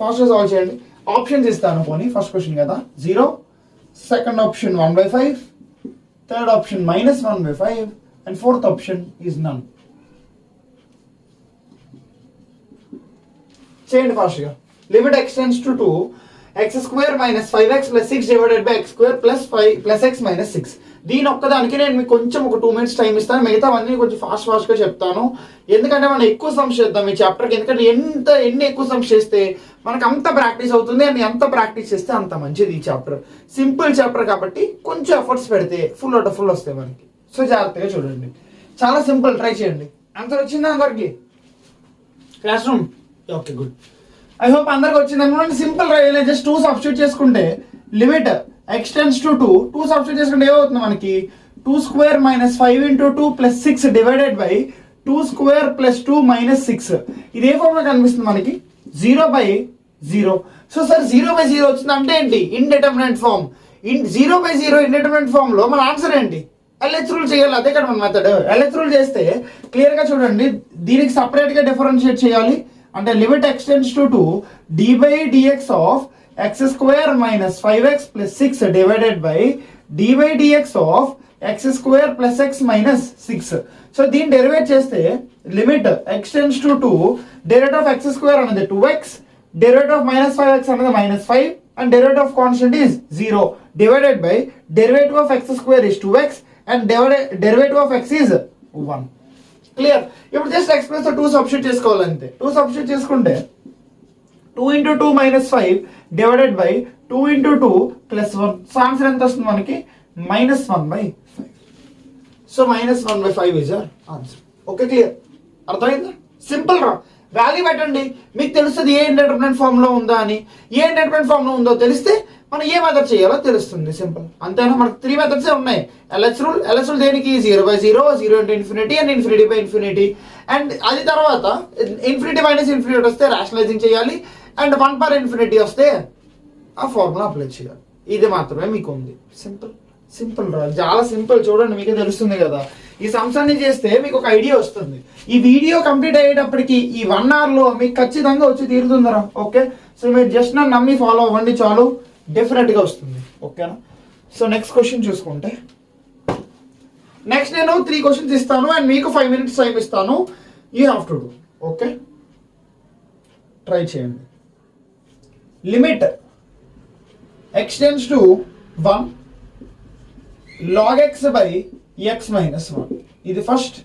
ఫాస్ట్గా సాల్వ్ చేయండి. ఆప్షన్స్ ఇస్తాను పోనీ. ఫస్ట్ క్వశ్చన్ కదా 0, second option 1/5, third option -1/5, and fourth option is none. చేయండి ఫాస్ట్గా. Limit extends to 2 x² - 5x + 6 divided by x² + 5 x - 6. దీని ఒక్కదానికి నేను మీకు కొంచెం ఒక 2 minutes టైం ఇస్తాను. మిగతావన్నీ కొంచెం ఫాస్ట్గా చెప్తాను. ఎందుకంటే మనం ఎక్కువ సమ్స్ చేద్దాం ఈ చాప్టర్కి. ఎందుకంటే ఎన్ని ఎక్కువ సమ్స్ చేస్తే మనకు అంత ప్రాక్టీస్ అవుతుంది. అండ్ ఎంత ప్రాక్టీస్ చేస్తే అంత మంచిది. ఈ చాప్టర్ సింపుల్ చాప్టర్ కాబట్టి కొంచెం ఎఫర్ట్స్ పెడితే ఫుల్ అవుట్ ఫుల్ వస్తాయి మనకి. సో జాగ్రత్తగా చూడండి. చాలా సింపుల్, ట్రై చేయండి. ఆన్సర్ వచ్చిందా అందరికి? Class room okay good. I hope అందరికి వచ్చింది అనుకోండి. సింపుల్ రైల్ జస్ట్ 2 సబ్స్టిట్యూట్ చేసుకుంటే లిమిట్ ఎక్స్టెండ్స్ టు 2 సబ్స్టిట్యూట్ చేసుకుంటే ఏమవుతుంది మనకి? 2² - 5 × 2 + 6 డివైడెడ్ బై 2² + 2 - 6. ఇది ఏ ఫార్మ్ లో కనిపిస్తుంది మనకి? 0/0. సో సార్ 0/0 వచ్చింది అంటే ఏంటి? Indeterminate form. 0/0 ఇండిటర్మినెంట్ ఫార్మ్ లో మన ఆన్సర్ ఏంటి? LH రూల్ చేయాలి. అదే కదా మన మెథడ్. LH రూల్ చేస్తే క్లియర్ గా చూడండి. దీనికి సపరేట్ గా డిఫరెన్షియేట్ చేయాలి. అంటే limit extends to 2 d/dx of x² - 5x + 6 divided by d/dx of x² + x - 6. So దీన్ని డెరివేట్ చేస్తే limit extends to 2 derivative of x² అనేది 2x, డెరివేటివ్ ఆఫ్ -5x అనేది -5 and derivative of constant is 0 divided by derivative of x² is 2x and derivative of x is 1. Clear? ఇప్పుడు just x plus 2 substitute చేసుకోవాలంతే. 2 substitute చేసుకుంటే 2 × 2 - 5 divided by 2 × 2 + 1. So answer ఎంత వస్తుంది మనకి? -1/5. So -1/5 is your answer. Okay clear? అర్థమైందా? Simple రా. Value పెట్టండి, మీకు తెలుస్తుంది ఏ ఇండిటర్మినెంట్ ఫామ్ లో ఉందా అని. ఏ ఇండిటర్మినెంట్ ఫామ్ లో ఉందో తెలిస్తే మనం ఏ మెథడ్ చేయాలో తెలుస్తుంది. సింపుల్ అంతేనా? మనకు 3 మెథడ్స్ ఉన్నాయి. LH రూల్ దేనికి? 0/0, 0 × ∞ and ∞/∞. అండ్ అది తర్వాత ∞ - వస్తే రేషనలైజింగ్ చేయాలి. అండ్ 1/∞ వస్తే ఆ ఫార్ములా అప్లై చేయాలి. ఇది మాత్రమే మీకు ఉంది. సింపుల్ రా, చాలా సింపుల్. చూడండి మీకే తెలుస్తుంది కదా. ఈ సమ్స్ అన్ని చేస్తే మీకు ఒక ఐడియా వస్తుంది. ఈ వీడియో కంప్లీట్ అయ్యేటప్పటికి ఈ 1 hour లో మీకు ఖచ్చితంగా వచ్చి తీరుతుందిరా. ఓకే, సో మీరు జస్ట్ నన్ను నమ్మి ఫాలో అవ్వండి చాలు, డెఫినెట్గా వస్తుంది. ఓకేనా? సో నెక్స్ట్ క్వశ్చన్ చూసుకుంటే, నెక్స్ట్ నేను 3 questions ఇస్తాను అండ్ మీకు 5 minutes టైం ఇస్తాను. You have to do. Okay, try చేయండి. Limit extends to 1 log x by x minus 1. ఇది first.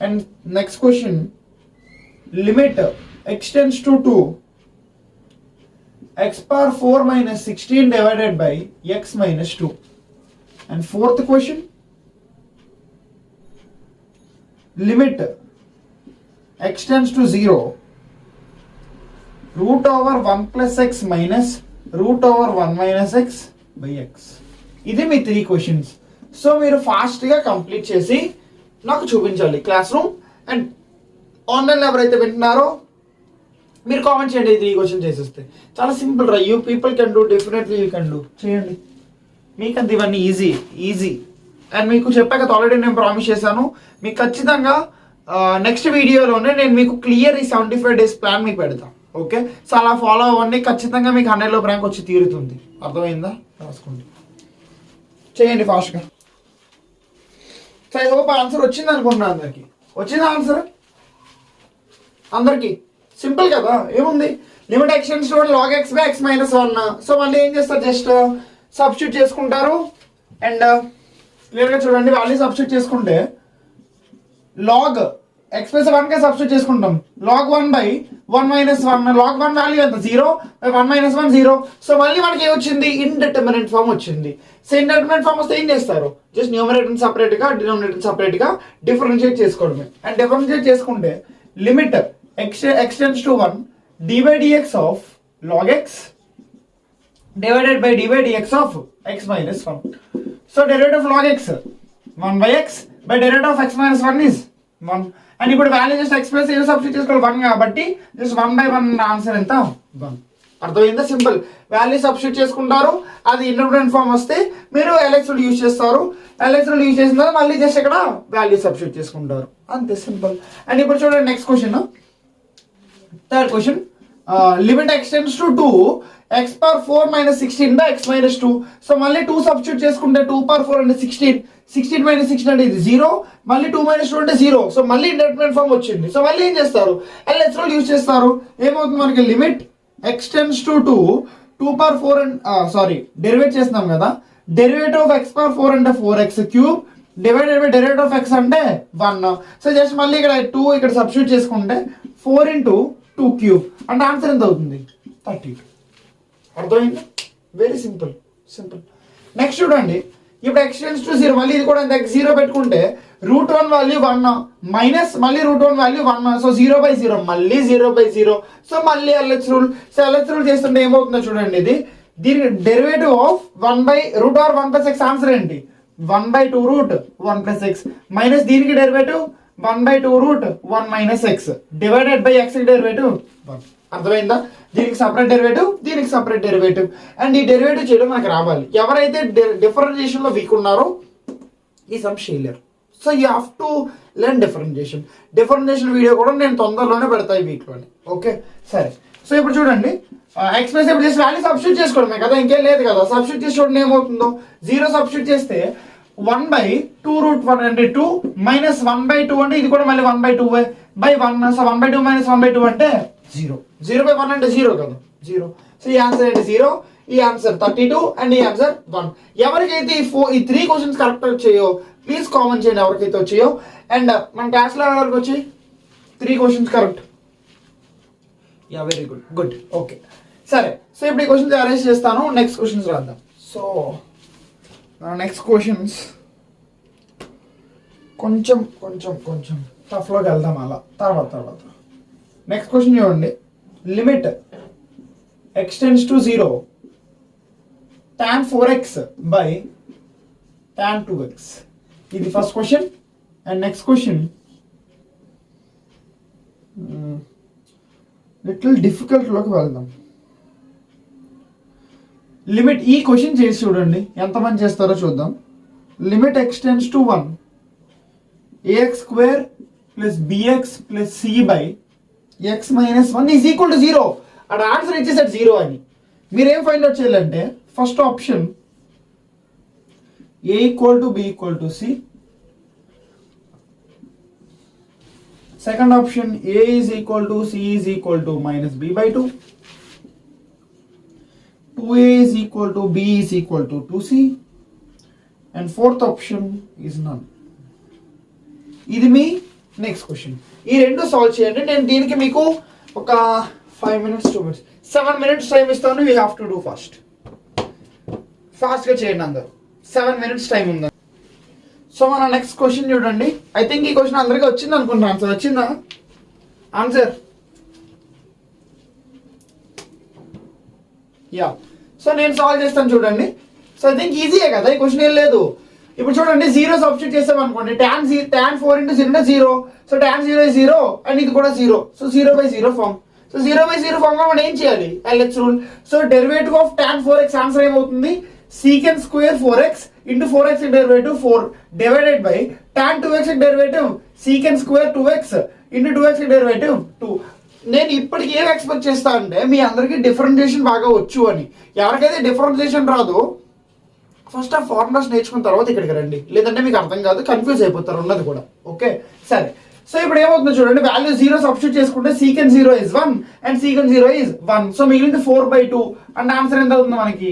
And next question limit extends to 2 x⁴ - 16 divided by x - 2. And fourth question limit extends to 0 √1 + x minus √1 - x by x. ఇది మీ 3 questions. So మీరు ఫాస్ట్గా complete చేసి నాకు చూపించాలి class room. And ఆన్లైన్లో ఎవరైతే వింటున్నారో మీరు కామెంట్ చేయండి. 3 questions చేసేస్తే చాలా సింపుల్ రా. You people can do, definitely you can do. చేయండి. మీకంత ఇవన్నీ ఈజీ. అండ్ మీకు చెప్పాక ఆల్రెడీ నేను ప్రామిస్ చేశాను, మీకు ఖచ్చితంగా నెక్స్ట్ వీడియోలోనే నేను మీకు క్లియర్ ఈ 75 days ప్లాన్ మీకు పెడతాను. ఓకే, సో అలా ఫాలో అవ్వండి. ఖచ్చితంగా మీకు 100 ర్యాంక్ వచ్చి తీరుతుంది. అర్థమైందా? రాసుకోండి, చేయండి ఫాస్ట్గా. సో ఐ హోప్ ఆన్సర్ వచ్చింది అనుకుంటున్నాను. అందరికి వచ్చిందా ఆన్సర్? అందరికి సింపుల్ కదా, ఏముంది? Limit extends to log x by x - 1. So మళ్ళీ ఏం చేస్తారు? జస్ట్ సబ్స్టిట్యూట్ చేసుకుంటారు. అండ్ క్లియర్గా చూడండి, వాల్యూ సబ్స్టిట్యూట్ చేసుకుంటే log x + 1 కే సబ్స్టిట్యూట్ చేసుకుంటాం. log 1 by 1 - 1. log 1 వాల్యూ ఎంత? 0 by 1 - 1 0. సో మళ్ళీ మనకి ఏమొచ్చింది? ఇండిటర్మినెంట్ ఫామ్ వచ్చింది. సో ఇండిటర్మినెంట్ ఫామ్ వస్తే ఏం చేస్తారు? జస్ట్ న్యూమరేటర్ సపరేట్గా, డినామినేటర్ సపరేట్గా డిఫరెన్షియేట్ చేసుకోవడమే. అండ్ డిఫరెన్షియేట్ చేసుకుంటే limit extends to 1 d/dx of log x divided by d/dx of x minus 1. So derivative of log x 1/x by derivative of x minus 1 is 1. And ఇప్పుడు value just x plus ఏ substitute చేసుకోవాలి 1 కాబట్టి just 1/1 answer ఎంత? 1. అర్థమైందా? Simple. Value substitute చేసుకుంటారు, అది independent form వస్తే మీరు LH rule use చేస్తారు. LH రూల్ యూజ్ చేసిన తర్వాత మళ్ళీ జస్ట్ ఇక్కడ వాల్యూ సబ్స్టిట్యూట్ చేసుకుంటారు. అంతే సింపుల్. అండ్ ఇప్పుడు చూడండి next question, third question. Limit extends to 2 x power 4 minus 16 by x minus 2. So మళ్ళీ 2 సబ్స్టిట్యూట్ చేసుకుంటే 2 పవర్ 4 అంటే 16 మైనస్ 16 అంటే ఇది 0, మళ్ళీ 2 మైనస్ 2 అంటే 0. సో మళ్ళీ ఇండెఫినిట్ ఫామ్ వచ్చింది. సో మళ్ళీ ఏం చేస్తారు, LHS రూల్ యూజ్ చేస్తారు. ఏమవుతుంది మనకి, limit extends to 2 power 4 and derivate చేస్తున్నాం కదా, డెరివేటివ్ ఆఫ్ x పవర్ 4 అంటే 4x cube divided by derivative of x అంటే 1. సో జస్ట్ మళ్ళీ ఇక్కడ 2 ఇక్కడ సబ్స్టిట్యూట్ చేసుకుంటే 4 ఇంటూ 2 క్యూబ్ అంటే ఆన్సర్ ఎంత అవుతుంది, 32. అర్థమైంది, వెరీ సింపుల్. నెక్స్ట్ చూడండి, ఇప్పుడు ఎక్స్టెండ్స్ టు 0, మళ్ళీ ఇది కూడా x0 పెట్టుకుంటే √1 వాల్యూ 1 మైనస్ మళ్ళీ √1 వాల్యూ 1. సో 0/0 మళ్ళీ 0/0. సో మళ్ళీ LHS rule. So LHS rule చేస్తుంటే ఏమవుతుందో చూడండి, ఇది దీని డెరివేటివ్ ఆఫ్ 1/√1 + x ఆన్సర్ ఏంటి, 1/2√1 + x మైనస్ దీనికి derivative 1/2√1 minus x divided by x derivative 1. అర్థమైందా, దీనికి సపరేట్ డెరివేటివ్, దీనికి సపరేట్ డెరివేటివ్. అండ్ ఈ డెరివేటివ్ చేయడం మనకు రావాలి. ఎవరైతే డిఫరెన్షియేషన్ లో వీక్ ఉన్నారో ఈ సమ్ చేయలేరు. So you have to learn differentiation video కూడా నేను తొందరలోనే పెడతాయి వీక్లోనే. ఓకే సరే. సో ఇప్పుడు చూడండి, ఎక్స్ప్రెస్ ఇప్పుడు చేసి వాల్యూ సబ్స్టిట్యూట్ చేసుకోవడమే కదా, ఇంకేం లేదు కదా. సబ్స్టిట్యూట్ చేసి చూడండి ఏమవుతుందో, 0 సబ్స్టిట్యూట్ చేస్తే 1/2√1 అంటే 2 మైనస్ 1/2 అంటే ఇది కూడా మళ్ళీ 1/2/1. సో 1/2 మైనస్ 1/2 అంటే 0. 0/1 అంటే 0 కదా, 0. సో ఈ ఆన్సర్ ఏంటి 0, ఈ ఆన్సర్ 32 అండ్ ఈ ఆన్సర్ 1. ఎవరికైతే ఈ 3 క్వశ్చన్స్ కరెక్ట్ వచ్చాయో ప్లీజ్ కామెంట్ చేయండి ఎవరికైతే వచ్చాయో. అండ్ మన క్లాస్లో ఎవరికి వచ్చి 3 questions correct. Yeah very good. Okay సరే. సో ఇప్పుడు ఈ క్వశ్చన్స్ అరేంజ్ చేస్తాను, నెక్స్ట్ క్వశ్చన్స్ రాద్దాం. సో నెక్స్ట్ క్వశ్చన్స్ కొంచెం టఫ్లోకి వెళ్దాం అలా తర్వాత. నెక్స్ట్ క్వశ్చన్ చూడండి, limit extends to 0 tan 4x by tan 2x. ఇది first question. And next question little డిఫికల్ట్లోకి వెళ్దాం. లిమిట్ ఈ క్వశ్చన్ చేసి చూడండి ఎంతమంది చేస్తారో చూద్దాం. Limit extends to 1 ax² + bx + c by x - 1 is equal to 0. అక్కడ ఆన్సర్ ఇచ్చేసాడు 0 అని. మీరేం ఫైండ్ అవుట్ చేయాలంటే first option a = b = c, second option a is equal to c is equal to -b/2, 2a is equal to b is equal to 2c, and fourth option is none. ఇది మీ next question. ఈ రెండు solve చేయండి. నేను దీనికి మీకు ఒక 5 minutes 2 minutes 7 minutes time ఇస్తాను. You have to do ఫాస్ట్గా చేయండి అందరు. 7 minutes టైం ఉంది. సో మన నెక్స్ట్ క్వశ్చన్ చూడండి. ఐ థింక్ ఈ క్వశ్చన్ అందరికీ వచ్చింది అనుకుంటున్నాను. ఆన్సర్ వచ్చిందా? Answer yeah. సో నేను సాల్వ్ చేస్తాను చూడండి. సో ఐ థింక్ ఈజీయే కదా, ఈ క్వశ్చన్ ఏం లేదు. ఇప్పుడు చూడండి 0 సబ్స్టిట్యూట్ చేసాం అనుకోండి, tan 4 × 0 అంటే 0. సో tan 0 is 0 అండ్ ఇది కూడా 0. So 0/0 form. సో 0/0 ఫామ్ మనం ఏం చేయాలి, LHS rule. So derivative of tan 4x answer ఏమవుతుంది, secant square 4x into 4x derivative 4 divided by tan 2x derivative secant square 2x into 2x derivative 2. నేను ఇప్పటికి ఏం expect చేస్తా అంటే మీ అందరికీ డిఫరెన్షియేషన్ బాగా వచ్చు అని. ఎవరికైతే డిఫరెన్షియేషన్ రాదో ఫస్ట్ ఆ ఫార్ములాస్ నేర్చుకున్న తర్వాత ఇక్కడికి రండి, లేదంటే మీకు అర్థం కాదు, కన్ఫ్యూజ్ అయిపోతారు ఉన్నది కూడా. ఓకే సరే. సో ఇప్పుడు ఏమవుతుందో చూడండి, వాల్యూ 0 సబ్స్టిట్యూట్ చేసుకుంటే secant 0 is 1 and secant 0 is 1. So మిగిలింది 4/2 అండ్ ఆన్సర్ ఎంత అవుతుంది మనకి,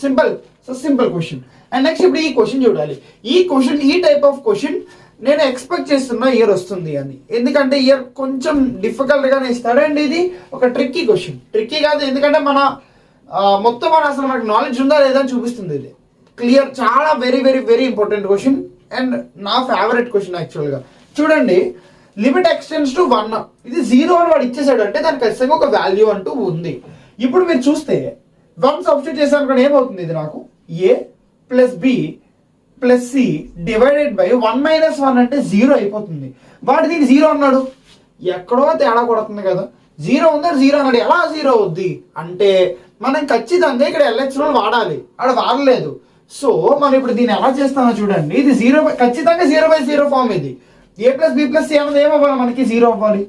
simple. So simple question. And next ఇప్పుడు ఈ క్వశ్చన్ చూడాలి. ఈ టైప్ ఆఫ్ క్వశ్చన్ నేను ఎక్స్పెక్ట్ చేస్తున్నా ఇయర్ వస్తుంది అని. ఎందుకంటే ఇయర్ కొంచెం డిఫికల్ట్గానే ఇస్తాడు అండ్ ఇది ఒక ట్రిక్కీ క్వశ్చన్. ట్రిక్కీ కాదు, ఎందుకంటే మొత్తం అసలు మనకు నాలెడ్జ్ ఉందా లేదా అని చూపిస్తుంది. ఇది క్లియర్, చాలా very very very important question and నా ఫేవరెట్ క్వశ్చన్ యాక్చువల్గా. చూడండి, లిమిట్ ఎక్స్టెండ్స్ టు 1. ఇది 0 అని వాడు ఇచ్చేసాడు అంటే దానికి ఖచ్చితంగా ఒక వాల్యూ అంటూ ఉంది. ఇప్పుడు మీరు చూస్తే 1 సబ్స్టిట్యూట్ చేశాను కూడా ఏమవుతుంది, ఇది నాకు a + b + c divided by 1 - 1 అంటే 0 అయిపోతుంది. వాడు దీనికి 0 అన్నాడు, ఎక్కడో తేడా కొడుతుంది కదా. 0 ఉందని 0 అన్నాడు, ఎలా 0 అవుద్ది అంటే మనం ఖచ్చితంగా ఇక్కడ LHS రూల్ వాడాలి, అక్కడ వాడలేదు. సో మనం ఇప్పుడు దీన్ని ఎలా చేస్తామో చూడండి. ఇది 0 ఖచ్చితంగా 0/0 ఫామ్. ఇది a + b + c అన్నది ఏమవ్వాలి మనకి 0 అవ్వాలి.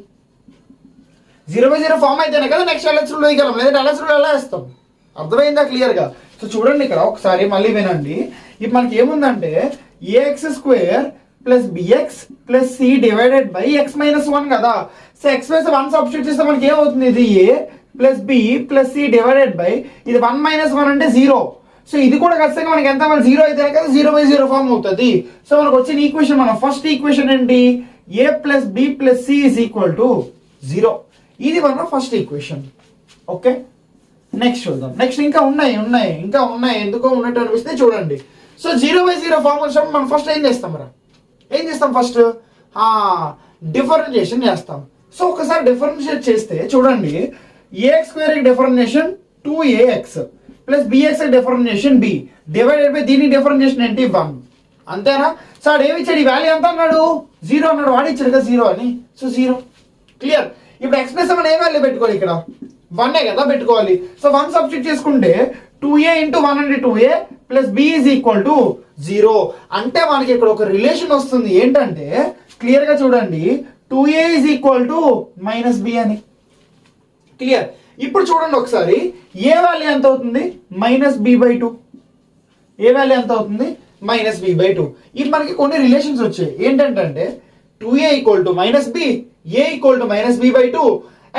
0/0 ఫామ్ అయితేనే కదా నెక్స్ట్ LHS రూల్ వేయగలం, లేదంటే LHS రూల్ ఎలా వేస్తాం? అర్థమైందా క్లియర్గా? సో చూడండి ఇక్కడ ఒకసారి మళ్ళీ వినండి. ఇప్పుడు మనకి ఏముందంటే ax² + bx + c divided by x - 1 కదా. సో x వేస్తే 1 సబ్స్టిట్యూట్ చేస్తే మనకి ఏమవుతుంది? ఇది a + b + c divided by ఇది 1 - 1 అంటే 0. సో ఇది కూడా ఖచ్చితంగా మనకి ఎంత? మన 0 అయితేనే కదా 0/0 ఫామ్ అవుతుంది. సో మనకు వచ్చిన ఈక్వేషన్, మన ఫస్ట్ ఈక్వేషన్ ఏంటి? a + b + c = 0. ఇది మన ఫస్ట్ ఈక్వేషన్. ఓకే, నెక్స్ట్ చూద్దాం. నెక్స్ట్ ఇంకా ఉన్నాయి ఎందుకో ఉన్నట్టు అనిపిస్తే చూడండి. సో 0/0 ఫామ్ వచ్చినప్పుడు మనం ఫస్ట్ ఏం చేస్తాం? ఫస్ట్ డిఫరెన్షియేషన్ చేస్తాం. సో ఒకసారి డిఫరెన్షియేట్ చేస్తే చూడండి, ax² differentiation 2ax + bx differentiation b divided by దీని డిఫరెన్షియేషన్ ఏంటి? 1. అంతేనా? సో ఆడు ఏమి ఇచ్చాడు? ఈ వాల్యూ ఎంత అన్నాడు? 0 అన్నాడు. వాడు ఇచ్చాడు కదా 0 అని. So 0 clear. ఇప్పుడు ఎక్స్ప్రెస్ మనం ఏ వాల్యూ పెట్టుకోవాలి? ఇక్కడ 1 కదా పెట్టుకోవాలి. సో 1 సబ్స్టిట్యూట్ చేసుకుంటే 2a × 1 అంటే 2a + b = 0. అంటే మనకి ఇక్కడ ఒక రిలేషన్ వస్తుంది. ఏంటంటే క్లియర్ గా చూడండి, 2a = -b అని. క్లియర్. ఇప్పుడు చూడండి ఒకసారి, ఏ వాల్యూ ఎంత అవుతుంది? -b/2. ఏ వాల్యూ ఎంత అవుతుంది? -b/2. ఇప్పుడు మనకి కొన్ని రిలేషన్స్ వచ్చాయి. ఏంటంటే 2a = -b, a = -b/2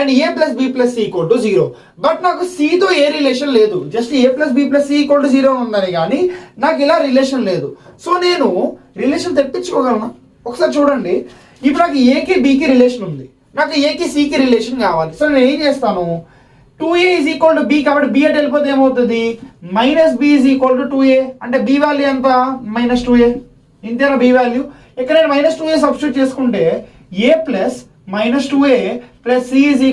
and a + b + c = 0. But నాకు c తో ఏ రిలేషన్ లేదు, జస్ట్ a + b + c = 0 ఉందని కానీ నాకు ఇలా రిలేషన్ లేదు. సో నేను రిలేషన్ తెప్పించుకోగలను. ఒకసారి చూడండి, ఇప్పుడు నాకు ఏకి బీకి రిలేషన్ ఉంది, నాకు ఏకి సికి రిలేషన్ కావాలి. సో నేను ఏం చేస్తాను? 2a = b కాబట్టి b అటు వెళ్ళిపోతే ఏమవుతుంది? -b = 2a అంటే b వాల్యూ ఎంత? -2a. ఇంతేనా b వాల్యూ? ఇక్కడ నేను -2a సబ్స్టిట్యూట్ చేసుకుంటే a + -2a + c =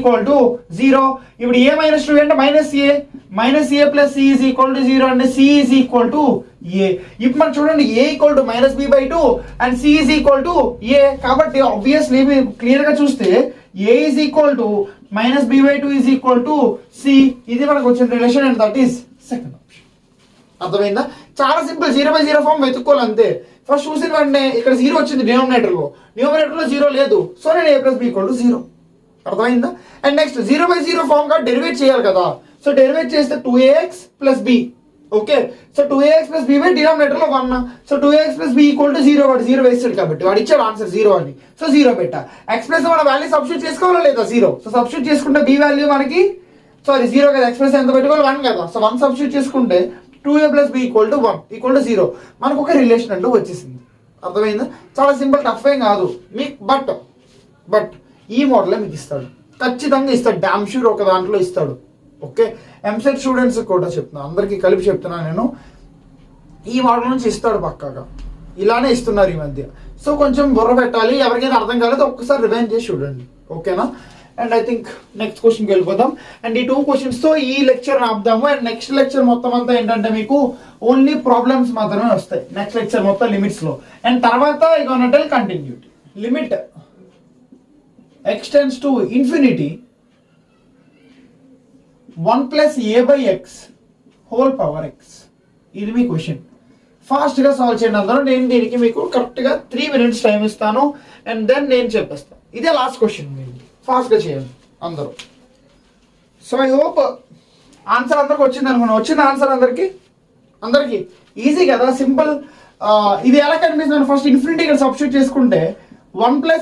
0. ఇప్పుడు a - 2a అంటే -a + c = 0 అంటే c a. ఇప్పుడు మనం చూడండి, a = -b/2 and c a. కాబట్టి ఆబ్వియస్లీ మీరు క్లియర్ గా చూస్తే a = -b/2 c. ఇది మనకు వచ్చిన relation and that is second option. అర్థమైందా? చాలా సింపుల్. 0/0 ఫామ్ వెతుక్కోవాలి అంతే. ఫస్ట్ చూసిన వెంటనే ఇక్కడ 0 వచ్చింది న్యూమరేటర్లో 0 లేదు. సో నేను a + b = 0. అర్థమైందా? అండ్ నెక్స్ట్ 0/0 ఫామ్ గా డెరివేట్ చేయాలి కదా. సో డెరివేట్ చేస్తే 2ax + b. Okay, so 2ax + b డినామినేటర్లో 1. So 2ax + b = 0. వాడు 0 వేస్తాడు కాబట్టి వాడు ఇచ్చాడు ఆన్సర్ 0 అని. సో 0 పెట్టా. ఎక్స్ప్రెస్ మన వాల్యూ సబ్స్టిట్యూట్ చేసుకోవాలా లేదా? 0. సో సబ్స్టిట్యూట్ చేసుకుంటే b వాల్యూ మనకి 0 కదా, ఎక్స్ప్రెస్ ఎంత పెట్టుకోవాలి? 1 కదా. సో 1 సబ్స్టిట్యూట్ చేసుకుంటే 2a + b = 1 = 0. మనకు ఒక రిలేషన్ అంటూ వచ్చేసింది. అర్థమైందా? చాలా సింపుల్, టఫ్ ఏం కాదు మీకు. బట్ ఈ మోడలే మీకు ఇస్తాడు, ఖచ్చితంగా ఇస్తాడు, డామ్ షూర్ ఒక దాంట్లో ఇస్తాడు. ఓకే, ఎంసెట్ స్టూడెంట్స్ కూడా చెప్తున్నాను, అందరికీ కలిపి చెప్తున్నాను నేను, ఈ మోడల్ నుంచి ఇస్తాడు పక్కాగా. ఇలానే ఇస్తున్నారు ఈ మధ్య. సో కొంచెం బుర్ర పెట్టాలి. ఎవరికైనా అర్థం కాలేదు ఒక్కసారి రివైండ్ చేసి చూడండి. ఓకేనా? అండ్ ఐ థింక్ నెక్స్ట్ క్వశ్చన్కి వెళ్ళిపోదాం. అండ్ ఈ 2 క్వశ్చన్స్తో ఈ లెక్చర్ ఆపుదాము. అండ్ నెక్స్ట్ లెక్చర్ మొత్తం అంతా ఏంటంటే మీకు ఓన్లీ ప్రాబ్లమ్స్ మాత్రమే వస్తాయి నెక్స్ట్ లెక్చర్ మొత్తం లిమిట్స్లో. అండ్ తర్వాత ఇక continuity limit extends to infinity 1 + a/x whole power x. ఇది మీ క్వశ్చన్. ఫాస్ట్గా సాల్వ్ చేయండి అందరూ. నేను దీనికి మీకు కరెక్ట్గా 3 minutes టైం ఇస్తాను అండ్ దెన్ నేను చెప్పేస్తాను. ఇదే లాస్ట్ క్వశ్చన్. మీరు ఫాస్ట్గా చేయండి అందరూ. సో ఐ హోప్ ఆన్సర్ అందరికి వచ్చింది అనుకున్నాను. వచ్చింది ఆన్సర్ అందరికి ఈజీ కదా, సింపుల్. ఇది ఎలా కనిపిస్తుంది? ఫస్ట్ ఇన్ఫినిటీ ఇక్కడ సబ్స్టిట్యూట్ చేసుకుంటే 1 +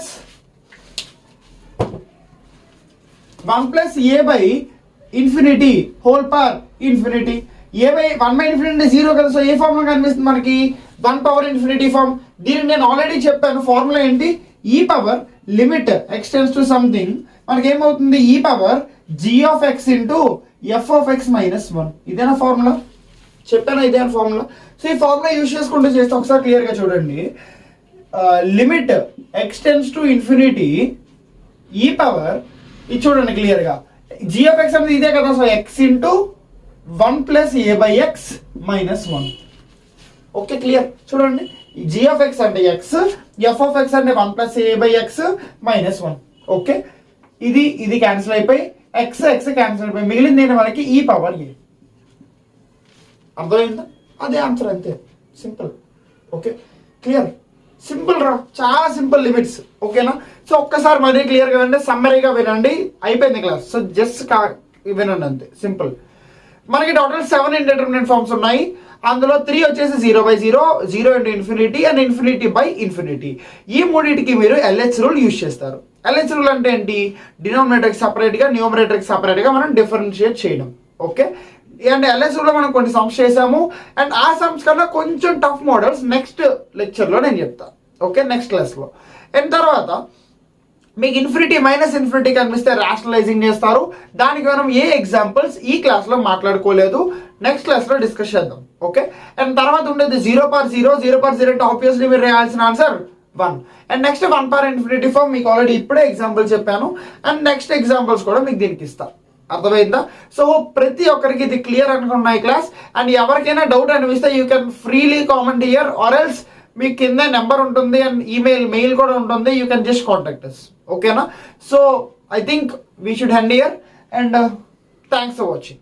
a/infinity whole power infinity. a/1/infinity 0 కదా. సో ఏ ఫామ్ లో కనిపిస్తుంది మనకి? 1/infinity form. దీనికి నేను ఆల్రెడీ చెప్పాను ఫార్ములా ఏంటి? e power limit extends to something మనకి ఏమవుతుంది? e power g(x) f(x - 1). ఇదేనా ఫార్ములా? చెప్పాను ఇదే ఫార్ములా. సో ఈ ఫార్ములా యూజ్ చేసుకుంటూ చేస్తే ఒకసారి క్లియర్గా చూడండి. Limit extends to infinity e power, ఇది చూడండి క్లియర్గా, g(x) అనేది ఇదే కదా. So x × 1 + a/x - 1. Okay, clear. చూడండి, g(x) అంటే x, f(x) అంటే 1 + a/x - 1. ఓకే, ఇది క్యాన్సిల్ అయిపోయి x క్యాన్సిల్ అయిపోయి మిగిలింది ఏంటి మనకి? e power a. అర్థమైందా? అదే ఆన్సర్, అంతే సింపుల్. Okay, clear. సింపుల్ రా, చాలా సింపుల్ లిమిట్స్. ఓకేనా? సో ఒక్కసారి మరీ క్లియర్గా వినండి, సమ్మరీగా వినండి, అయిపోయింది క్లాస్. సో జస్ట్ వినండి అంతే, సింపుల్. మనకి టోటల్ 7 ఇండిటర్మినెంట్ ఫార్మ్స్ ఉన్నాయి. అందులో 3 వచ్చేసి 0/0, 0 into ఇన్ఫినిటీ అండ్ ఇన్ఫినిటీ. ఈ మూడింటికి మీరు LH రూల్ యూజ్ చేస్తారు. LH రూల్ అంటే ఏంటి? డినామినేటర్కి సపరేట్గా, న్యూమరేటర్కి సపరేట్గా మనం డిఫరెన్షియేట్ చేయడం. ఓకే, అండ్ LH రూల్లో మనం కొన్ని సమ్స్ చేసాము. అండ్ ఆ సమ్స్ కన్నా కొంచెం టఫ్ మోడల్స్ నెక్స్ట్ లెక్చర్లో నేను చెప్తాను. ఓకే, నెక్స్ట్ క్లాస్లో. అండ్ తర్వాత మీకు ఇన్ఫినిటీ కనిపిస్తే రేషనలైజింగ్ చేస్తారు. దానికి మనం ఏ ఎగ్జాంపుల్స్ ఈ క్లాస్లో మాట్లాడుకోలేదు, నెక్స్ట్ క్లాస్లో డిస్కస్ చేద్దాం. ఓకే, అండ్ తర్వాత ఉండేది 0/0 అంటే ఆబ్వియస్లీ మీరు రాయాల్సిన ఆన్సర్ 1. అండ్ నెక్స్ట్ 1/∞ ఫార్మ్ మీకు ఆల్రెడీ ఇప్పుడే ఎగ్జాంపుల్ చెప్పాను. అండ్ నెక్స్ట్ ఎగ్జాంపుల్స్ కూడా మీకు దీనికి ఇస్తాను. అర్థమైందా? సో ప్రతి ఒక్కరికి ఇది క్లియర్ అనుకున్న ఈ క్లాస్. అండ్ ఎవరికైనా డౌట్ అనిపిస్తే you can freely comment here, or else మీ కింద నెంబర్ ఉంటుంది అండ్ మెయిల్ కూడా ఉంటుంది, you can just contact us. ఓకేనా? So I think we should end here and thanks for watching.